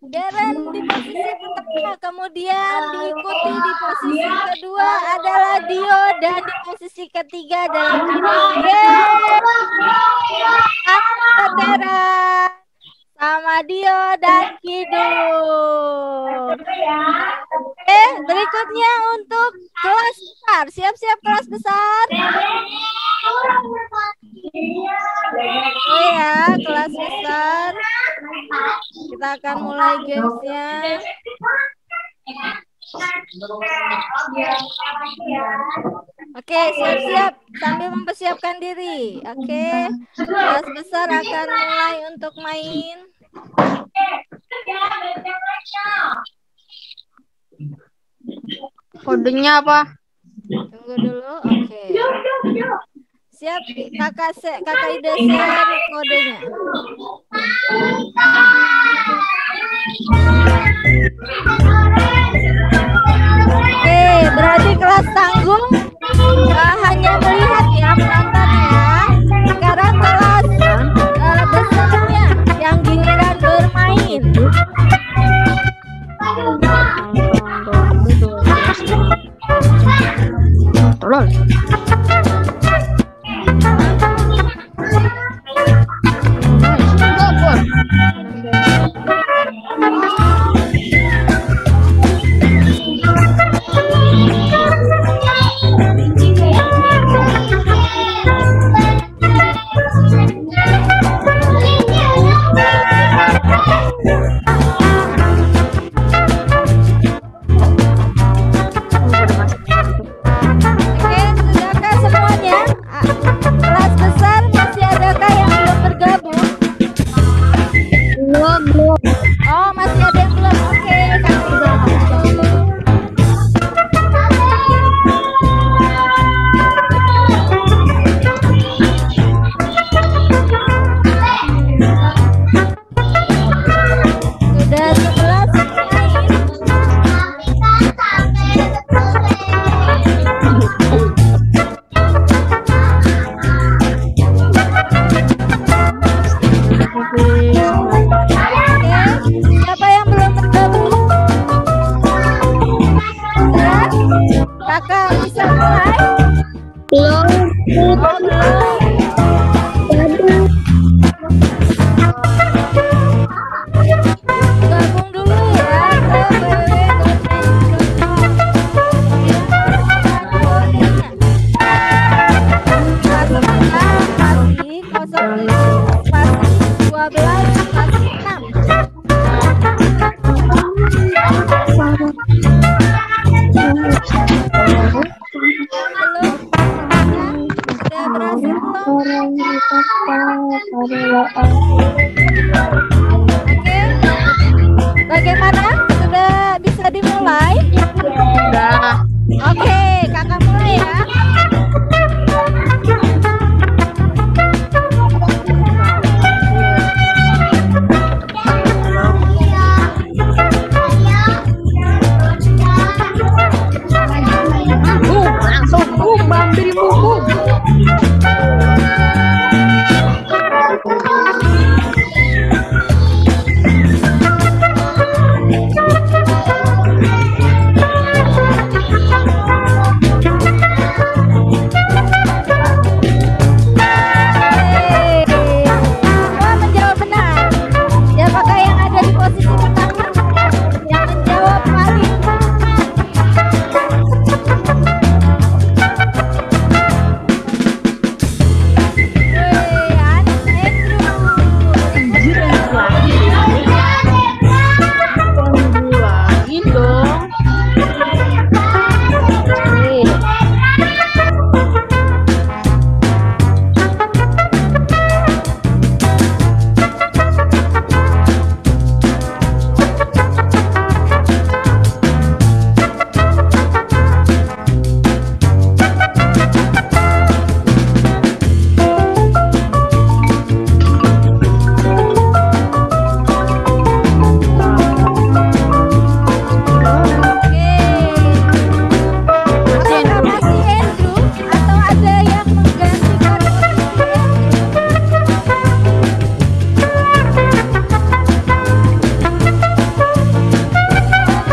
Deren di posisi pertama, kemudian diikuti di posisi kedua adalah Dio dan di posisi ketiga adalah Kidung. Deren sama Dio dan Kidung. Oke, berikutnya untuk kelas besar. Siap-siap kelas besar. Oh ya, kelas besar. Kita akan mulai gamesnya. Oke, siap-siap sambil mempersiapkan diri. Oke, kelas besar akan mulai untuk main. Kodenya apa? Tunggu dulu. Oke. Siap, kakak Ida share kodenya. Oke, berarti kelas tanggung hanya melihat ya penontonnya. Sekarang kelas besarnya yang giliran bermain. Tolong. Oh, belum. Gabung dulu ya ke www.menko.id. Spasi 12 spasi 6. Sudah berhasil belum? Oke. Bagaimana? Sudah bisa dimulai? Sudah. Oke, kakak mulai ya. Langsung bam biri bum. Semua menjawab benar. Siapakah yang ada di posisi pertama? Yang menjawab paling Lagi dong. apakah masih Andrew atau ada yang menggantikan posisi Andrew?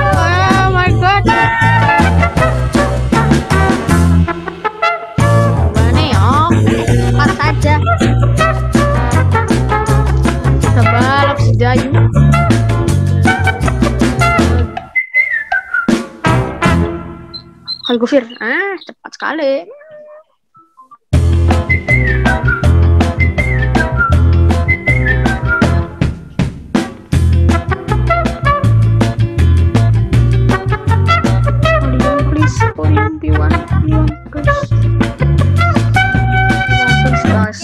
Oh my god. Gimana ya? Pas aja. Kita balap si Jayu. Hai Gofir. Cepat sekali. Please, podium P1, please. Please, guys.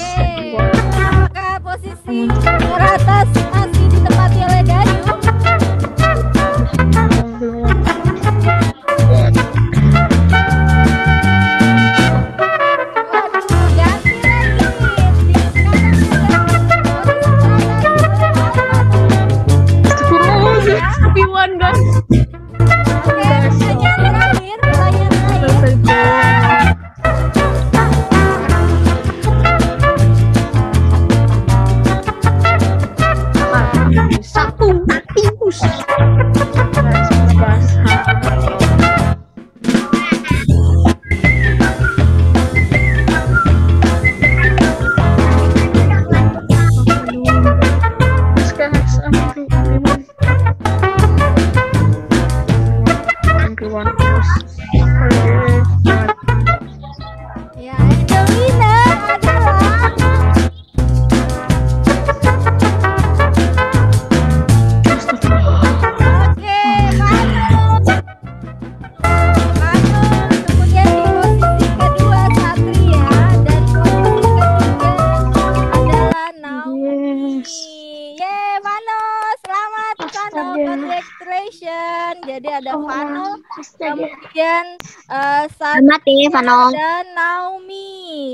Apakah posisi teratas masih ditempati oleh Dayu? Ganti lagi. P1 guys. Oke, pertanyaan terakhir, pertanyaan terakhir. Satu tikus. Ya, the winner adalah Oke, Manu. Kemudian di posisi kedua Satria dan posisi ketiga adalah Naomi. Yeay, Manu, selamat Manu, congratulations. Jadi ada Vano, kemudian Selamat ya, Vano. dan Naomi.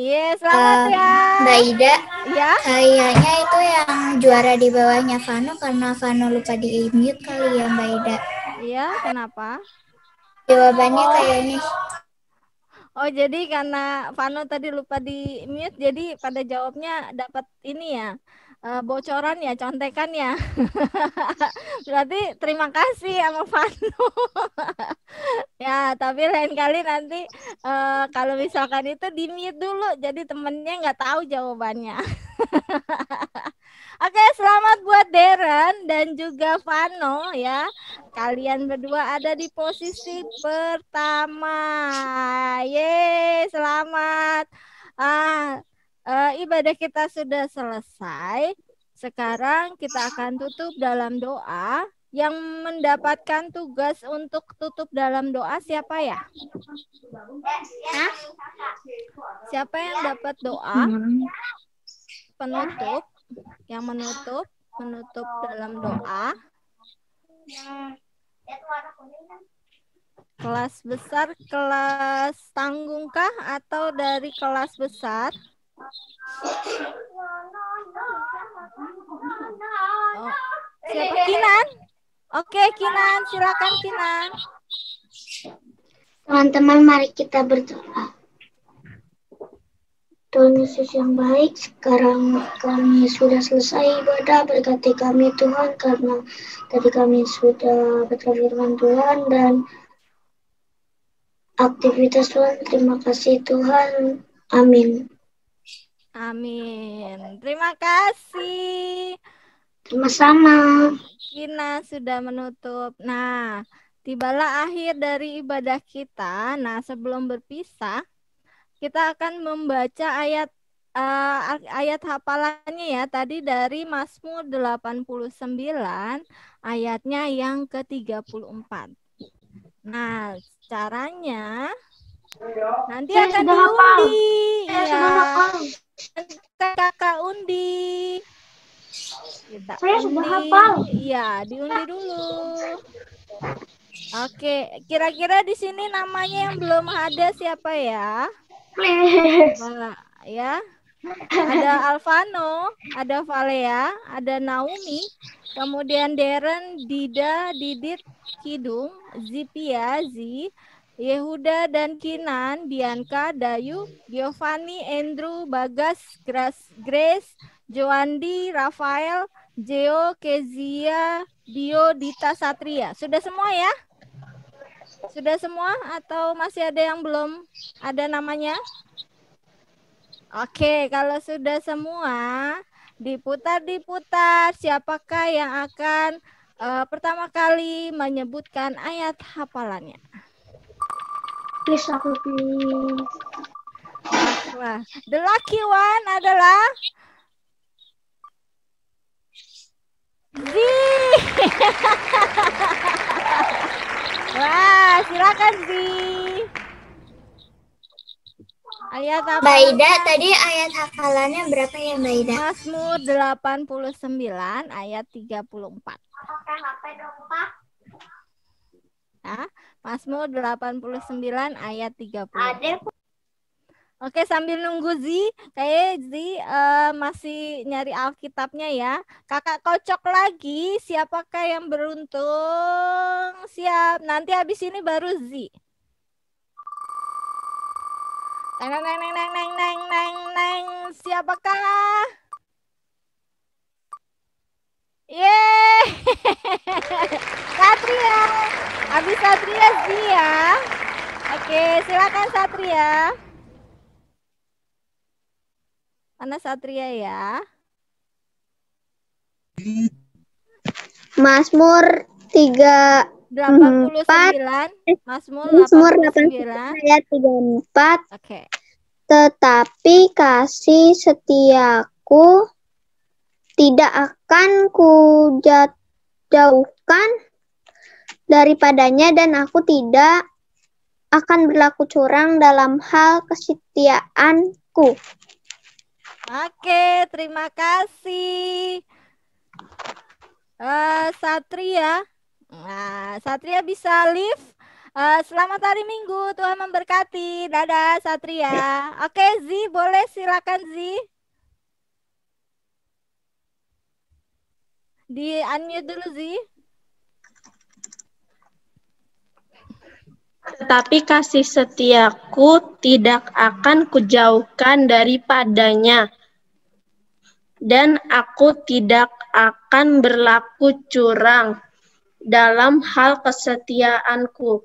Yeay, selamat ya. Mbak Ida, Ya. kayaknya itu yang juara di bawahnya Vano karena Vano lupa di mute kali ya Mbak Ida. Iya, kenapa? Jawabannya kayaknya. Oh, jadi karena Vano tadi lupa di mute, jadi pada jawabnya dapat ini ya, bocoran ya, contekan ya. Berarti terima kasih sama Vano. Ya, tapi lain kali nanti kalau misalkan itu di-mute dulu, jadi temennya nggak tahu jawabannya. Oke, selamat buat Darren dan juga Vano ya. Kalian berdua ada di posisi pertama. Yeay, selamat. Ibadah kita sudah selesai. Sekarang kita akan tutup dalam doa. Yang mendapatkan tugas untuk tutup dalam doa siapa ya? Hah? Siapa yang dapat doa? Penutup. Yang menutup dalam doa. Kelas besar, kelas tanggungkah atau dari kelas besar? Oh, siapa? Kinan? Oke, Kinan, silakan Kinan. Teman-teman, mari kita berdoa. Tuhan Yesus yang baik, sekarang kami sudah selesai ibadah, berkati kami Tuhan, karena tadi kami sudah baca firman Tuhan dan aktivitas Tuhan. Terima kasih Tuhan, amin. Amin. Terima kasih. Sama-sama. Kina sudah menutup. Nah, tibalah akhir dari ibadah kita. Nah, sebelum berpisah, kita akan membaca ayat hafalannya ya. Tadi dari Mazmur 89 ayatnya yang ke-34. Nah, caranya nanti akan diundi. Ya. Kakak undi. Kita Saya undi. sudah hafal. Iya, diundi dulu. Oke, kira-kira di sini namanya yang belum ada siapa ya? Coba, ya. Ada Alvano, ada Valea, ada Naomi, kemudian Darren, Dida, Didit, Kidung, Zipia, Zi, Yehuda dan Kinan, Bianca, Dayu, Giovanni, Andrew, Bagas, Grace, Joandi, Rafael, Jeo, Kezia, Dio, Dita, Satria. Sudah semua ya? Sudah semua atau masih ada yang belum ada namanya? Oke, kalau sudah semua, diputar. Siapakah yang akan pertama kali menyebutkan ayat hafalannya? Please aku please. Wah, the lucky one adalah Zi. Wah, silakan Zi. Ayat apa? Mbak Ida, tadi ayat hafalannya berapa ya Mbak Ida? Mazmur 89 ayat 34. Nah, Mazmur 89 ayat 34. Oke, sambil nunggu Zi, kayak Zi masih nyari Alkitabnya ya. Kakak kocok lagi, siapakah yang beruntung? Siap, nanti habis ini baru Zi. Neng. Siapakah? Yeay. Satria. Habis Satria Zi ya. Oke, silakan Satria. Mana Satria ya? Mazmur 89. Mazmur 89 ayat 34. Oke. Tetapi kasih setiaku tidak akan kujauhkan daripadanya, dan aku tidak akan berlaku curang dalam hal kesetiaanku. Oke, terima kasih. Satria. Nah, Satria bisa live. Selamat hari Minggu, Tuhan memberkati. Dadah Satria. Oke, Zi, boleh silakan Zi. Di unmute dulu Zi. Tetapi kasih setiaku tidak akan kujauhkan daripadanya, dan aku tidak akan berlaku curang dalam hal kesetiaanku.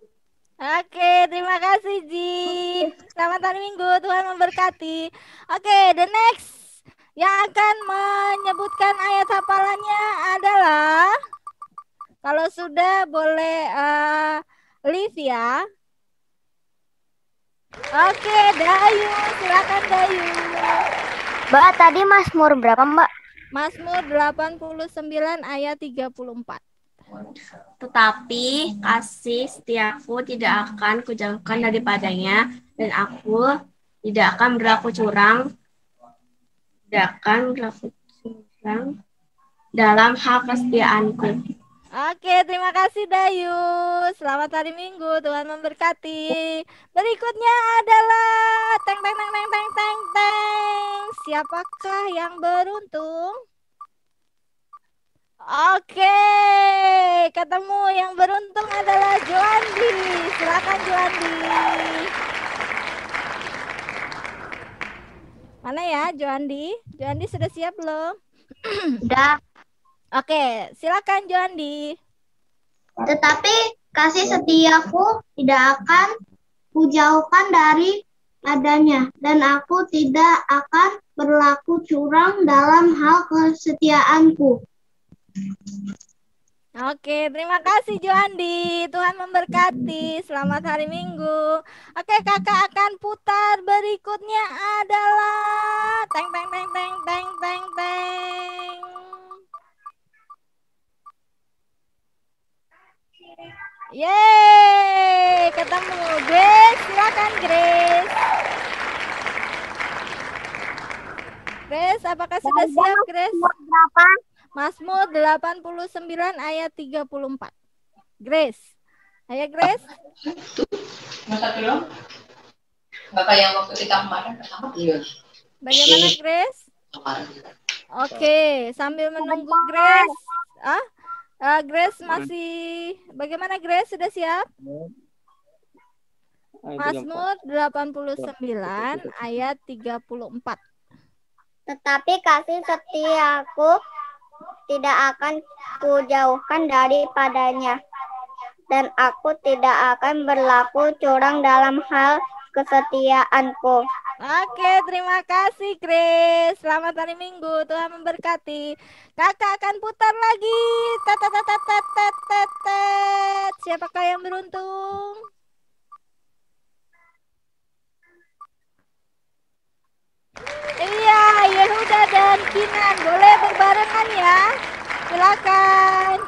Oke, terima kasih Ji. Selamat hari Minggu, Tuhan memberkati. Oke, the next yang akan menyebutkan ayat hafalannya adalah, kalau sudah boleh Liv ya. Oke, Dayu, silakan Dayu. Mbak, tadi Mazmur berapa, Mbak? Mazmur 89 ayat 34. Tetapi kasih setiaku tidak akan kujauhkan daripadanya, dan aku tidak akan berlaku curang dalam hal kesetiaanku. Oke, terima kasih Dayu. Selamat hari Minggu, Tuhan memberkati. Berikutnya adalah teng teng teng teng teng teng teng. Siapakah yang beruntung? Oke, ketemu yang beruntung adalah Joandi. Silakan Joandi. Mana ya Joandi? Joandi sudah siap belum? Udah. Oke, silakan Joandi. Tetapi kasih setiaku tidak akan kujauhkan dari adanya, dan aku tidak akan berlaku curang dalam hal kesetiaanku. Oke, terima kasih Joandi. Tuhan memberkati. Selamat hari Minggu. Oke, kakak akan putar berikutnya adalah teng teng teng teng teng teng teng. Yeay, ketemu Grace. Silakan Grace. Grace, apakah sudah siap Grace? Berapa? Mazmur 89 ayat 34. Grace. Ayo Grace. Masa dulu? Nggak kayak yang waktu kita kemarin pertama. Iya. Bagaimana Grace? Oke, sambil menunggu Grace. Grace masih bagaimana Grace, sudah siap? Mazmur 89 ayat 34. Tetapi kasih setiaku tidak akan kujauhkan daripadanya, dan aku tidak akan berlaku curang dalam hal kesetiaanku. Oke, terima kasih Grace. Selamat hari Minggu, Tuhan memberkati. Kakak akan putar lagi. Tet tet tet tet tet tet tet. Siapakah yang beruntung? Iya, Yehuda dan Kinan. Boleh berbarengan ya. Silakan.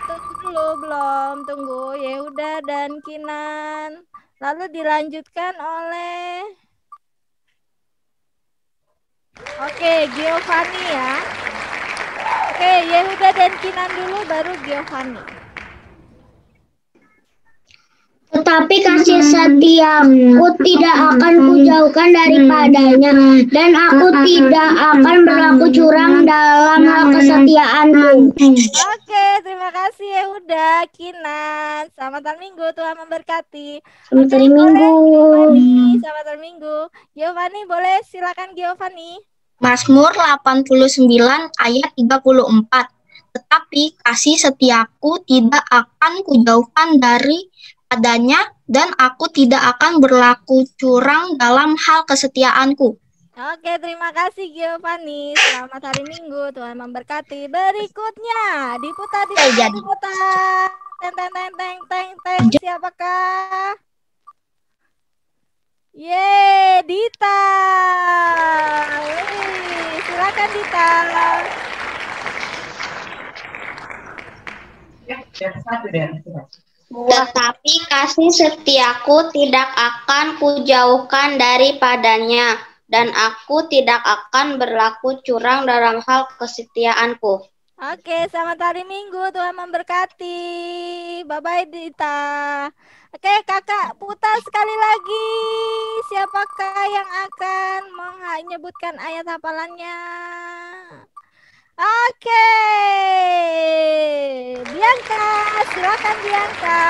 Tunggu dulu, belum. Tunggu Yehuda dan Kinan. Lalu dilanjutkan oleh Giovanni ya. Yehuda dan Kinan dulu, baru Giovanni. Tetapi kasih setiaku tidak akan kujauhkan daripadanya, dan aku tidak akan berlaku curang dalam hal kesetiaanku. Oke, terima kasih Yehuda, Kinan. Selamat hari Minggu, Tuhan memberkati. Selamat hari Minggu. Selamat hari Minggu. Giovanni, boleh silakan Giovanni. Mazmur 89 ayat 34. Tetapi kasih setiaku tidak akan kujauhkan daripadanya, dan aku tidak akan berlaku curang dalam hal kesetiaanku. Oke, terima kasih Giovanni. Selamat hari Minggu, Tuhan memberkati. Berikutnya diputar. Teng teng teng teng teng teng. Siapakah? Yeay, Dita. Silakan Dita. Tetapi kasih setiaku tidak akan kujauhkan daripadanya, dan aku tidak akan berlaku curang dalam hal kesetiaanku. Oke, selamat hari Minggu, Tuhan memberkati. Bye-bye Dita. Oke, kakak putar sekali lagi. Siapakah yang akan menyebutkan ayat hafalannya? Oke, Bianca, silakan Bianca.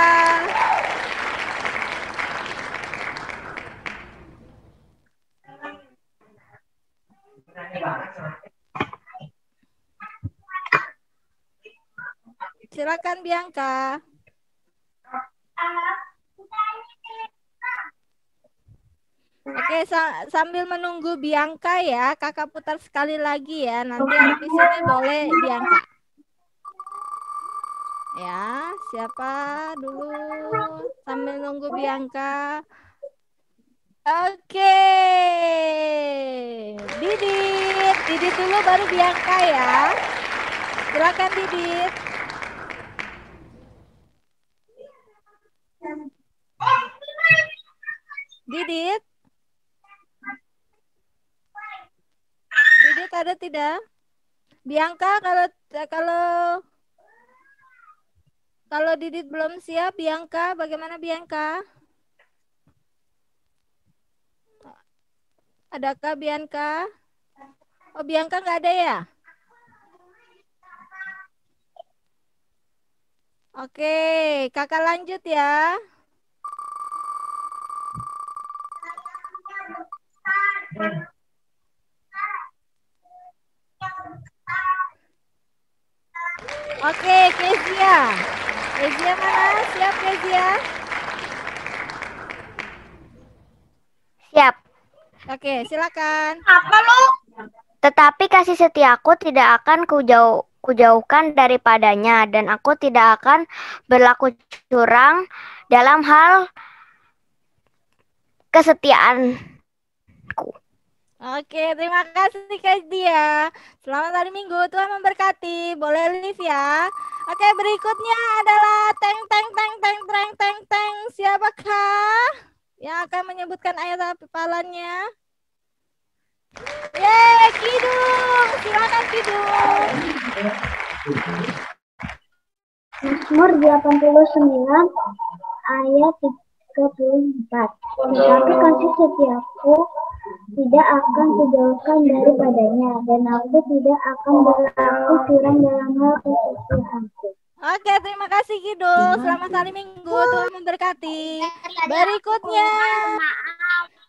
silakan Bianca. Oke, sambil menunggu Bianca ya, kakak putar sekali lagi ya. Nanti habis ini boleh Bianca. Ya, siapa dulu? Sambil nunggu Bianca. Oke, Didit dulu baru Bianca ya. Silakan Didit. Didit ada tidak? Bianca kalau Didit belum siap, Bianca bagaimana Bianca? Adakah Bianca? Oh, Bianca nggak ada ya? Oke, kakak lanjut ya. Oke, Kezia. Kezia mana? Siap Kezia? Siap. Oke, silakan. Apa lu? Tetapi kasih setiaku tidak akan kujauhkan daripadanya, dan aku tidak akan berlaku curang dalam hal kesetiaanku. Oke, terima kasih Kezia. Selamat hari Minggu, Tuhan memberkati. Boleh live ya. Oke, berikutnya adalah teng. Siapakah yang akan menyebutkan ayat hafalannya? Yeay, Kidung. Silakan Kidung. Mazmur 89 ayat 34. Tetapi kasih setiaku tidak akan kujauhkan daripadanya, dan aku tidak akan berlaku curang dalam hal kesetiaanku. Oke, terima kasih Kidul. Selamat hari Minggu, Tuhan memberkati. Berikutnya,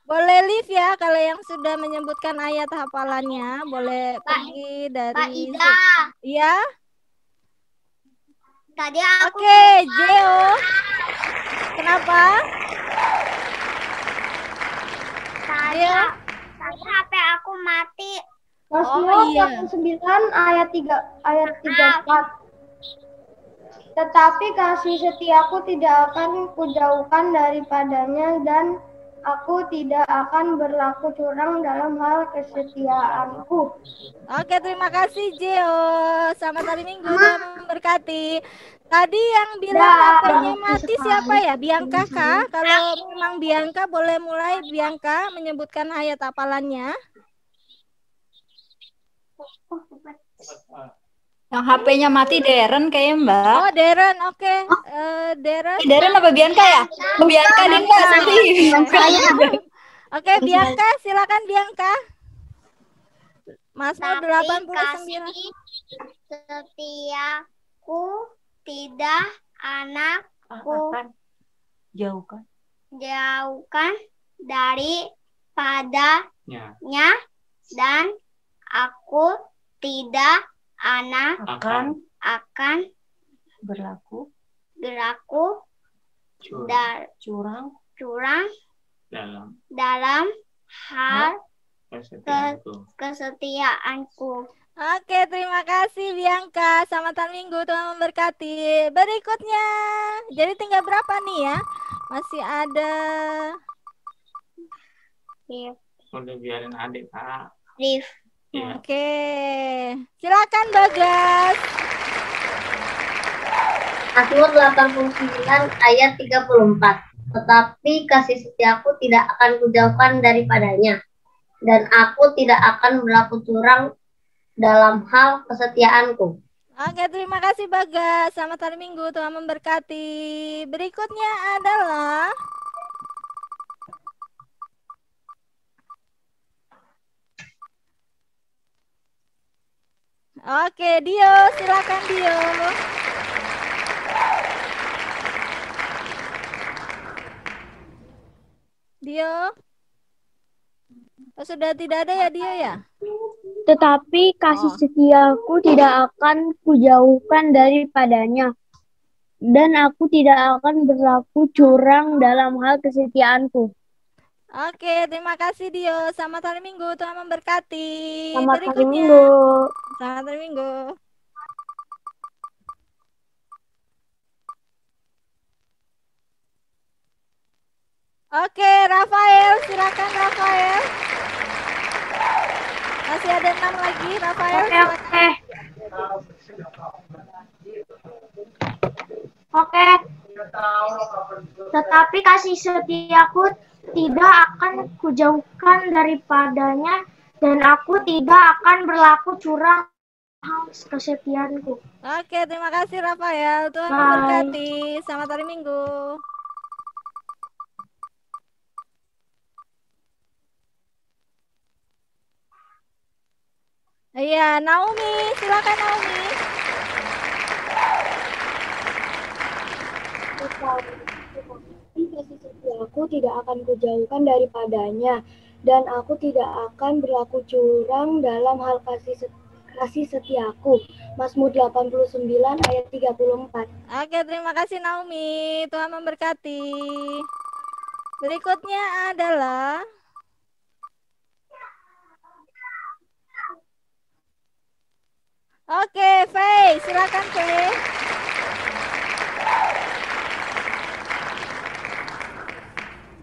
boleh live ya kalau yang sudah menyebutkan ayat hafalannya. Boleh pergi dari... Iya? Tadi aku Oke, Jeo. Kenapa? Tadi HP aku mati. Mazmur 89 ayat 34. Tetapi kasih setiaku tidak akan kujauhkan daripadanya, dan aku tidak akan berlaku curang dalam hal kesetiaanku. Oke, terima kasih Jeo. Selamat hari Minggu, Tuhan memberkati. Tadi yang bilang HP-nya mati siapa ya? Bianca kah? Kalau memang Bianca, boleh mulai Bianca menyebutkan ayat hafalannya. Yang HP-nya mati Darren kayaknya Mbak. Oh Darren, oke. Darren. Darren apa Bianca ya? Bianca nih Mbak. Oke, Bianca, silakan Bianca. Mazmur 89. Setiaku tidak anakku Jauhkan daripadanya, dan aku tidak akan berlaku curang dalam hal kesetiaanku. Oke, terima kasih Bianca. Selamat hari Minggu, Tuhan memberkati. Berikutnya, jadi tinggal berapa nih ya? Masih ada. Udah biarin adik Kak. Rif. Iya. Oke, silakan Bagas. Mazmur 89 ayat 34. Tetapi kasih setiaku tidak akan kujauhkan daripadanya, dan aku tidak akan berlaku curang dalam hal kesetiaanku. Oke, terima kasih Bagas. Selamat hari Minggu, Tuhan memberkati. Berikutnya adalah Oke, Dio, silakan Dio. Dio. Oh, sudah tidak ada ya Dio ya? Tetapi kasih setiaku tidak akan kujauhkan daripadanya, dan aku tidak akan berlaku curang dalam hal kesetiaanku. Oke, terima kasih Dio. Selamat hari Minggu, Tuhan memberkati. Selamat hari Berikutnya. Minggu. Selamat hari Minggu. Oke, Rafael, silakan Rafael. Masih ada 6 lagi, Rafael. Oke. Oke. Tetapi kasih setiaku tidak akan kujauhkan daripadanya, dan aku tidak akan berlaku curang kesetiaanku. Oke, terima kasih Rafael. Tuhan Bye. memberkati. Selamat hari Minggu. Iya, Naomi, silakan Naomi. Kasih setiaku tidak akan kujauhkan daripadanya, dan aku tidak akan berlaku curang dalam hal kasih setiaku. Mazmur 89 ayat 34. Oke, terima kasih Naomi. Tuhan memberkati. Berikutnya adalah Oke, Faye, silakan Faye.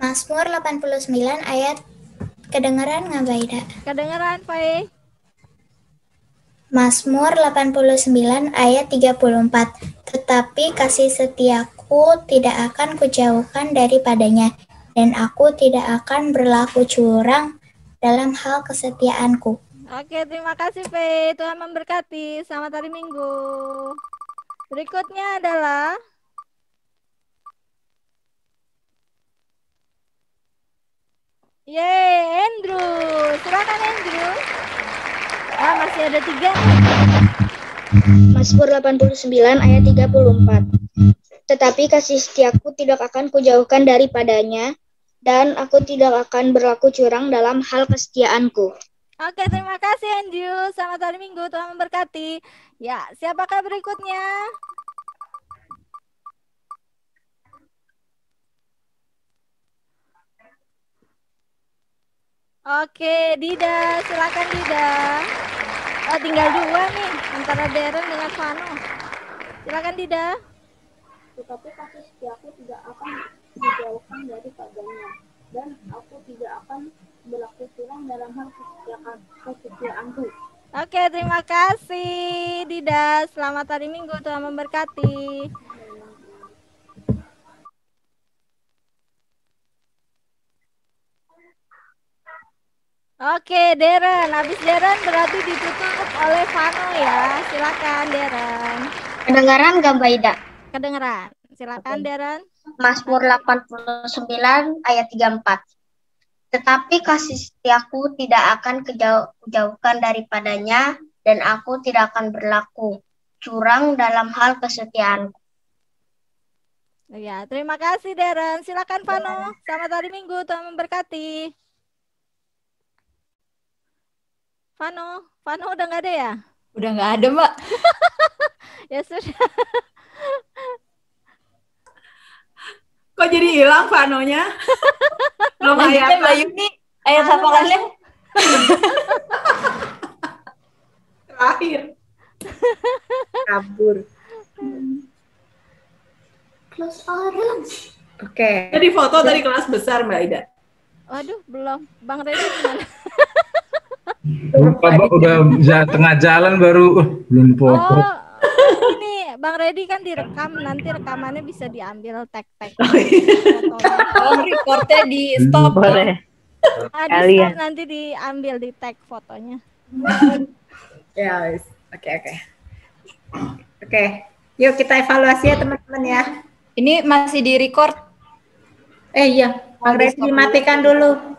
Mazmur 89 ayat kedengaran nggak Mbak Ida? Kedengaran Faye. Mazmur 89 ayat 34. Tetapi kasih setiaku tidak akan kujauhkan daripadanya, dan aku tidak akan berlaku curang dalam hal kesetiaanku. Oke, terima kasih Faye. Tuhan memberkati. Selamat hari Minggu. Berikutnya adalah Andrew. Silakan Andrew. Masih ada 3 nih. Mazmur 89 ayat 34. Tetapi kasih setiaku tidak akan kujauhkan daripadanya, dan aku tidak akan berlaku curang dalam hal kesetiaanku. Oke, terima kasih Andrew. Selamat hari Minggu. Tuhan memberkati. Ya, siapakah berikutnya? Oke, Dida. Silakan Dida. Oh, tinggal 2 nih, antara Darren dengan Vano. Silakan Dida. Tetapi kasih setiaku tidak akan dijauhkan daripadanya, dan aku tidak akan berlaku curang dalam hal kesetiaanku. Oke, terima kasih Dida. Selamat hari Minggu. Tuhan memberkati. Oke, Darren. Habis Darren berarti ditutup oleh Vano ya. Silakan Darren. Kedengaran gak Mbak Ida? Kedengaran. Silakan Darren. Mazmur 89 ayat 34. Tetapi kasih setiaku tidak akan kujauhkan daripadanya, dan aku tidak akan berlaku curang dalam hal kesetiaanku. Ya, terima kasih Darren. Silakan Vano. Selamat hari Minggu. Tuhan memberkati. Vano udah nggak ada ya? Udah nggak ada, Mbak. Ya sudah. Kok jadi hilang Vanonya? Belum ayat Mbak Yuni, ayat hafalannya. Terakhir. Kabur. Close orange. Oke. Jadi foto dari kelas besar Mbak Ida. Waduh, belum. Bang Redi gimana? Udah tengah jalan baru belum foto. Oh, ini Bang Redi kan direkam, nanti rekamannya bisa diambil tag-tag. Oh, recordnya di stop. Boleh. Di stop nanti diambil di tag fotonya. Ya, oke. Yuk kita evaluasi ya teman-teman ya. Ini masih di record. Iya, Bang Redi matikan dulu.